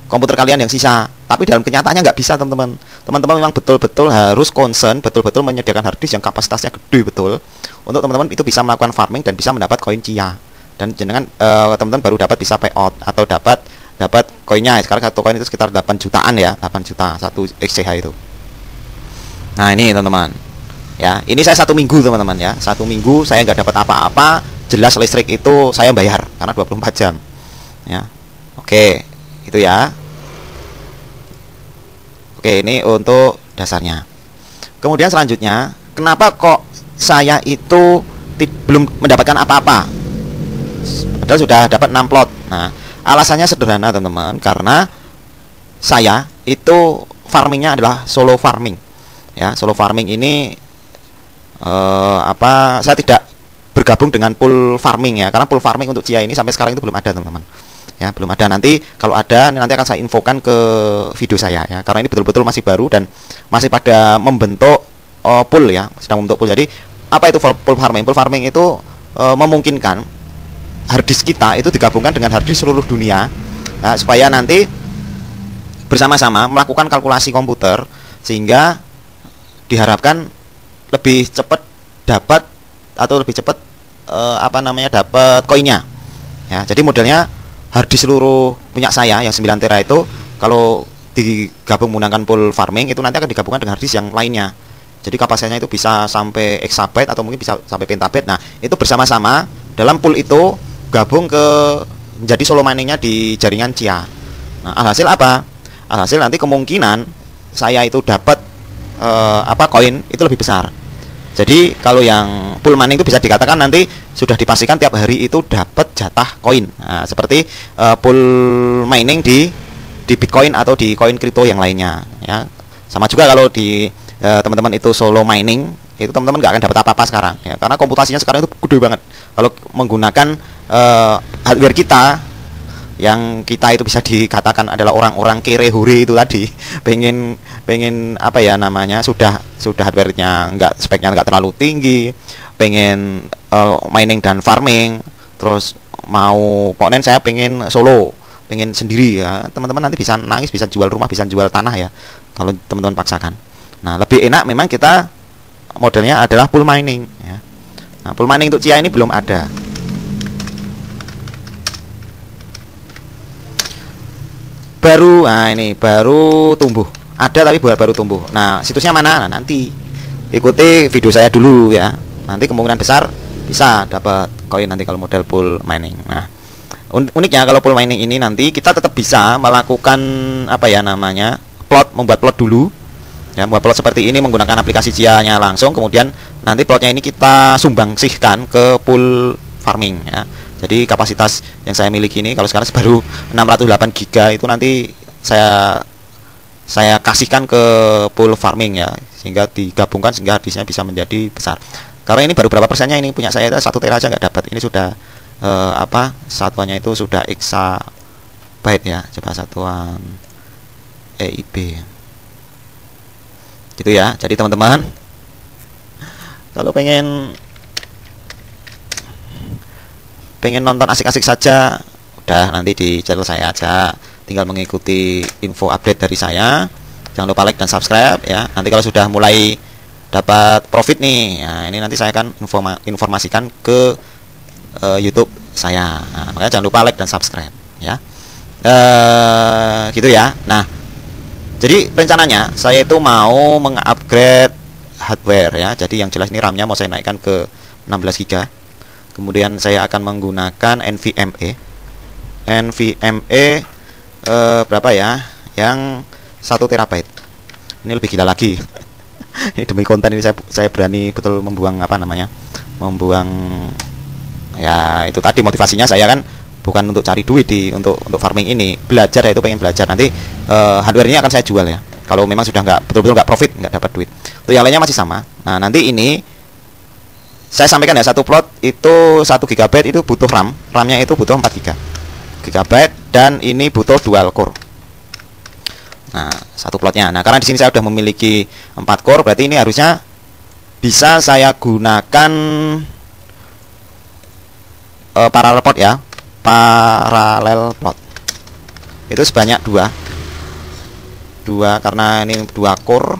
komputer kalian yang sisa, tapi dalam kenyataannya nggak bisa teman-teman. Teman-teman memang betul-betul harus concern, betul-betul menyediakan harddisk yang kapasitasnya gede betul, untuk teman-teman itu bisa melakukan farming dan bisa mendapat koin Chia. Dan jenengan teman-teman baru dapat bisa payout atau dapat koinnya. Sekarang satu koin itu sekitar 8 jutaan ya, 8 juta satu XCH itu. Nah ini teman-teman ya, ini saya 1 minggu teman-teman ya, 1 minggu saya nggak dapat apa-apa. Jelas listrik itu saya bayar karena 24 jam ya. Oke itu ya. Oke ini untuk dasarnya. Kemudian selanjutnya, kenapa kok saya itu belum mendapatkan apa-apa padahal sudah dapat 6 plot. Nah alasannya sederhana teman-teman, karena saya itu farmingnya adalah solo farming ya. Solo farming ini saya tidak bergabung dengan pool farming ya, karena pool farming untuk Cia ini sampai sekarang itu belum ada teman-teman ya, belum ada. Nanti kalau ada nanti akan saya infokan ke video saya ya, karena ini betul-betul masih baru dan masih pada membentuk pool ya, sedang membentuk pool. Jadi apa itu pool farming? Pool farming itu memungkinkan harddisk kita itu digabungkan dengan harddisk seluruh dunia ya, supaya nanti bersama-sama melakukan kalkulasi komputer sehingga diharapkan lebih cepat dapat atau lebih cepat dapat koinnya ya. Jadi modelnya harddisk seluruh punya saya yang 9 tera itu kalau digabung menggunakan pool farming itu nanti akan digabungkan dengan harddisk yang lainnya. Jadi kapasitasnya itu bisa sampai exabyte atau mungkin bisa sampai petabyte. Nah itu bersama-sama dalam pool itu gabung ke menjadi solo miningnya di jaringan Cia. Nah alhasil apa? Alhasil nanti kemungkinan saya itu dapat koin itu lebih besar. Jadi kalau yang pool mining itu bisa dikatakan nanti sudah dipastikan tiap hari itu dapat jatah koin. Nah, seperti pool mining di Bitcoin atau di koin kripto yang lainnya ya. Sama juga kalau di teman-teman itu solo mining, itu teman-teman nggak akan dapat apa-apa sekarang ya, karena komputasinya sekarang itu gede banget. Kalau menggunakan hardware kita yang kita itu bisa dikatakan adalah orang-orang kere hore itu tadi, pengen sudah hardware-nya speknya nggak terlalu tinggi, pengen mining dan farming, terus mau pokoknya saya pengen solo, pengen sendiri ya, teman-teman nanti bisa nangis, bisa jual rumah, bisa jual tanah ya kalau teman-teman paksakan. Nah lebih enak memang kita modelnya adalah pool mining ya. Nah pool mining untuk Cia ini belum ada. Ini baru tumbuh, ada tapi baru tumbuh. Nah situsnya mana? Nah, nanti ikuti video saya dulu ya, nanti kemungkinan besar bisa dapat koin nanti kalau model pool mining. Nah uniknya kalau pool mining ini nanti kita tetap bisa melakukan membuat plot dulu ya, membuat plot seperti ini menggunakan aplikasi Cia-nya langsung, kemudian nanti plotnya ini kita sumbangsihkan ke pool farming ya. Jadi kapasitas yang saya miliki ini kalau sekarang baru 608 giga, itu nanti saya kasihkan ke pool farming ya, sehingga digabungkan sehingga harddisknya bisa menjadi besar. Karena ini baru berapa persennya, ini punya saya 1 tera aja nggak dapat. Ini sudah satuannya itu sudah exabyte ya, coba satuan EIB gitu ya. Jadi teman-teman kalau pengen nonton asik-asik saja, udah nanti di channel saya aja, tinggal mengikuti info update dari saya. Jangan lupa like dan subscribe ya. Nanti kalau sudah mulai dapat profit nih ya, ini nanti saya akan informasikan ke YouTube saya. Nah, makanya jangan lupa like dan subscribe ya. Gitu ya. Nah jadi rencananya saya itu mau mengupgrade hardware ya. Jadi yang jelas ini RAM-nya mau saya naikkan ke 16 GB. Kemudian saya akan menggunakan NVMe berapa ya, yang 1 terabyte. Ini lebih gila lagi. Ini demi konten ini saya berani betul membuang membuang ya, itu tadi motivasinya saya kan bukan untuk cari duit untuk farming ini, belajar ya, itu pengen belajar. Nanti hardware-nya akan saya jual ya, kalau memang sudah betul-betul nggak profit, nggak dapat duit. Untuk yang lainnya masih sama. Nah nanti ini saya sampaikan ya, satu plot itu 1 GB itu butuh RAM-nya itu butuh 4 GB dan ini butuh dual core. Nah satu plotnya. Nah karena di sini saya sudah memiliki 4 core, berarti ini harusnya bisa saya gunakan parallel plot ya, parallel plot itu sebanyak 2 karena ini 2 core,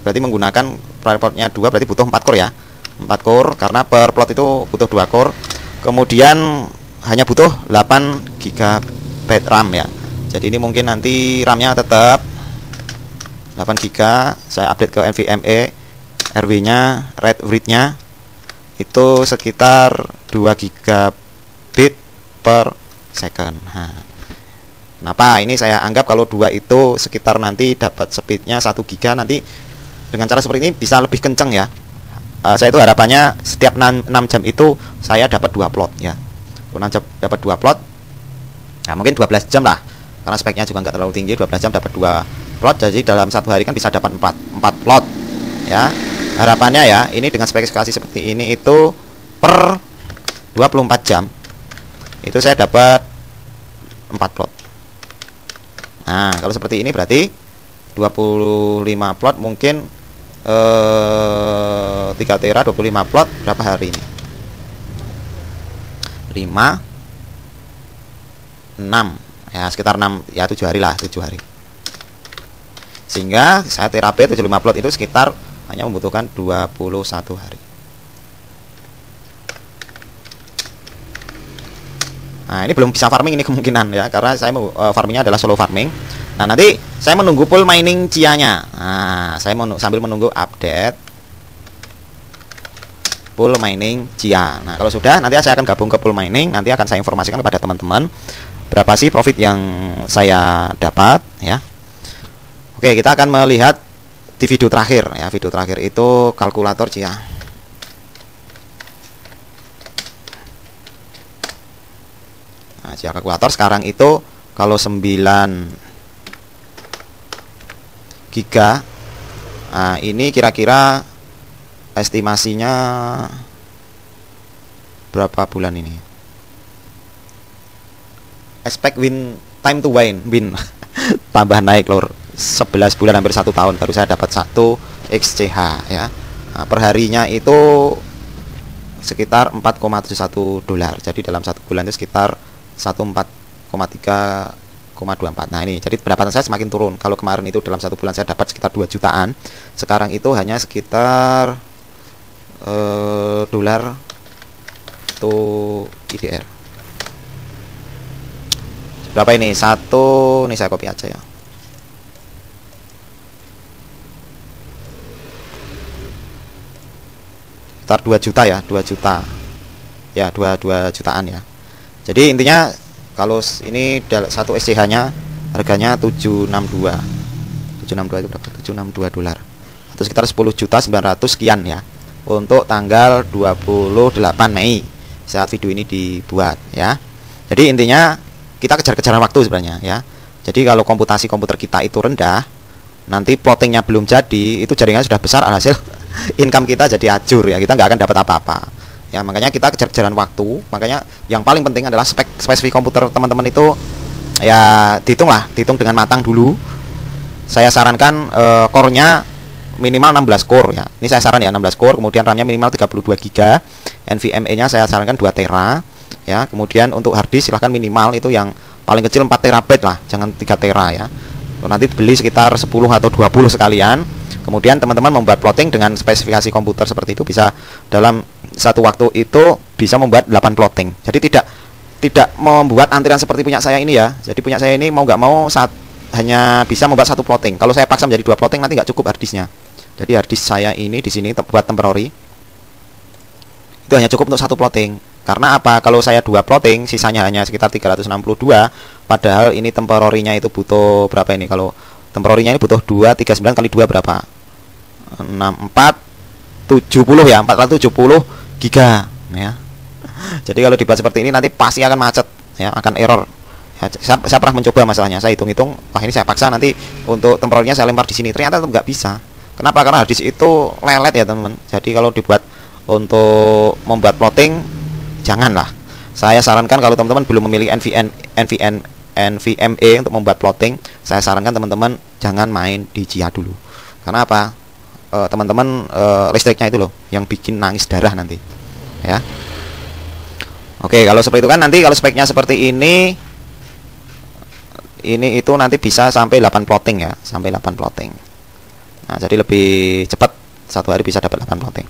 berarti menggunakan parallel plotnya 2, berarti butuh 4 core ya, 4 core karena per plot itu butuh 2 core. Kemudian hanya butuh 8 GB RAM ya. Jadi ini mungkin nanti RAM-nya tetap 8 giga. Saya update ke NVMe, RW-nya, rate-nya itu sekitar 2 gigabit per second. Nah, kenapa ini saya anggap kalau 2 itu sekitar nanti dapat speednya 1 giga, nanti dengan cara seperti ini bisa lebih kenceng ya. Saya itu harapannya setiap 6 jam itu saya dapat 2 plot ya. 6 jam dapat 2 plot. Nah, mungkin 12 jam lah. Karena speknya juga nggak terlalu tinggi, 12 jam dapat 2 plot. Jadi dalam satu hari kan bisa dapat 4 plot ya. Harapannya ya, ini dengan spesifikasi seperti ini itu per 24 jam itu saya dapat 4 plot. Nah, kalau seperti ini berarti 25 plot mungkin 3 tera 25 plot berapa hari ini? 5 6 ya, sekitar 6 ya, 7 hari lah, 7 hari. Sehingga saya terapi 75 plot itu sekitar hanya membutuhkan 21 hari. Nah, ini belum bisa farming ini kemungkinan ya, karena saya mau farmingnya adalah solo farming. Nah, nanti saya menunggu pool mining Cia-nya. Nah, saya sambil menunggu update pool mining Cia. Nah, kalau sudah nanti saya akan gabung ke pool mining, nanti akan saya informasikan kepada teman-teman berapa sih profit yang saya dapat ya. Oke, kita akan melihat di video terakhir ya. Video terakhir itu kalkulator Cia. Nah, Cia kalkulator sekarang itu kalau 9 giga, nah ini kira-kira estimasinya berapa bulan ini? Expect win time to win tambah naik lor, 11 bulan hampir 1 tahun baru saya dapat 1 XCH ya. Nah, perharinya itu sekitar 4,71 dolar. Jadi dalam 1 bulan itu sekitar 14,3,24. Nah, ini jadi pendapatan saya semakin turun. Kalau kemarin itu dalam 1 bulan saya dapat sekitar 2 jutaan, sekarang itu hanya sekitar dolar to IDR. Berapa ini? Satu, ini saya copy aja ya. Sekitar 2 juta ya, 2 juta. Ya, 2 jutaan ya. Jadi intinya kalau ini 1 SCH-nya harganya 762. 762 itu berapa? 762 dolar. Atau sekitar 10.900.000 sekian ya. Untuk tanggal 28 Mei saat video ini dibuat ya. Jadi intinya kita kejar-kejaran waktu sebenarnya ya. Jadi kalau komputasi komputer kita itu rendah, nanti plottingnya belum jadi, itu jaringannya sudah besar, alhasil income kita jadi ajur ya, kita nggak akan dapat apa-apa ya. Makanya kita kejar-kejaran waktu. Makanya yang paling penting adalah spesifik komputer teman-teman itu ya, dihitung dengan matang dulu. Saya sarankan core-nya minimal 16 core ya. Ini saya saran ya, 16 core, kemudian RAM-nya minimal 32 GB, NVMe-nya saya sarankan 2 tera ya. Kemudian untuk hard disk silahkan minimal itu yang paling kecil 4 terabyte lah, jangan 3 tera ya. Nanti beli sekitar 10 atau 20 sekalian. Kemudian teman-teman membuat plotting dengan spesifikasi komputer seperti itu, bisa dalam satu waktu itu bisa membuat 8 plotting. Jadi tidak membuat antrian seperti punya saya ini ya. Jadi punya saya ini mau nggak mau hanya bisa membuat 1 plotting. Kalau saya paksa menjadi 2 plotting nanti nggak cukup hard disknya. Jadi hard disk saya ini di sini buat temporary itu hanya cukup untuk 1 plotting. Karena apa? Kalau saya 2 plotting sisanya hanya sekitar 362, padahal ini temporary-nya itu butuh berapa ini? Kalau temporary-nya ini butuh 239 kali 2 berapa? 6470 ya, 470 giga ya. Jadi kalau dibuat seperti ini nanti pasti akan macet ya, akan error. Ya, saya pernah mencoba masalahnya, saya hitung-hitung, wah ini saya paksa nanti untuk temporary-nya saya lempar di sini, ternyata nggak bisa. Kenapa? Karena hard disk itu lelet ya teman-teman. Jadi kalau dibuat untuk membuat plotting janganlah. Saya sarankan kalau teman-teman belum memiliki NVMe untuk membuat plotting, saya sarankan teman-teman jangan main di Cia dulu. Karena apa? Teman-teman listriknya itu loh yang bikin nangis darah nanti ya. Oke, kalau seperti itu kan nanti kalau speknya seperti ini itu nanti bisa sampai 8 plotting ya, sampai 8 plotting. Nah, jadi lebih cepat, 1 hari bisa dapat 8 plotting.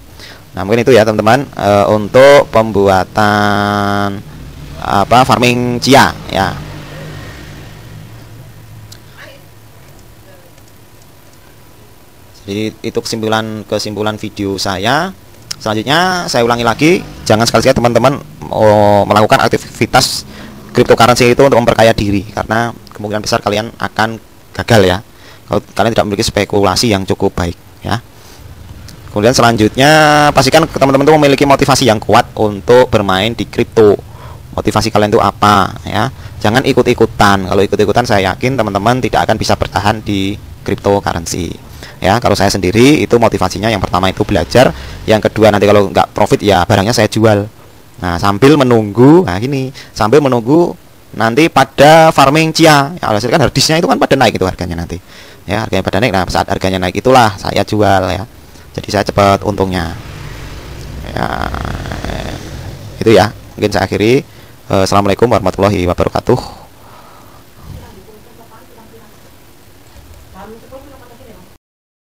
Nah, mungkin itu ya teman-teman untuk pembuatan farming Cia ya. Jadi itu kesimpulan video saya. Selanjutnya saya ulangi lagi, jangan sekali-sekali teman-teman melakukan aktivitas cryptocurrency itu untuk memperkaya diri, karena kemungkinan besar kalian akan gagal ya kalau kalian tidak memiliki spekulasi yang cukup baik ya. Kemudian selanjutnya pastikan teman-teman itu memiliki motivasi yang kuat untuk bermain di kripto. Motivasi kalian itu apa ya? Jangan ikut-ikutan. Kalau ikut-ikutan saya yakin teman-teman tidak akan bisa bertahan di cryptocurrency. Ya, kalau saya sendiri itu motivasinya yang pertama itu belajar, yang kedua nanti kalau nggak profit ya barangnya saya jual. Nah, sambil menunggu, sambil menunggu nanti pada farming Chia. Ya, hasil kan harddisknya itu kan pada naik itu harganya nanti. Ya, harganya pada naik. Nah, saat harganya naik itulah saya jual ya. Jadi saya cepat untungnya. Ya, itu ya. Mungkin saya akhiri. Assalamualaikum warahmatullahi wabarakatuh.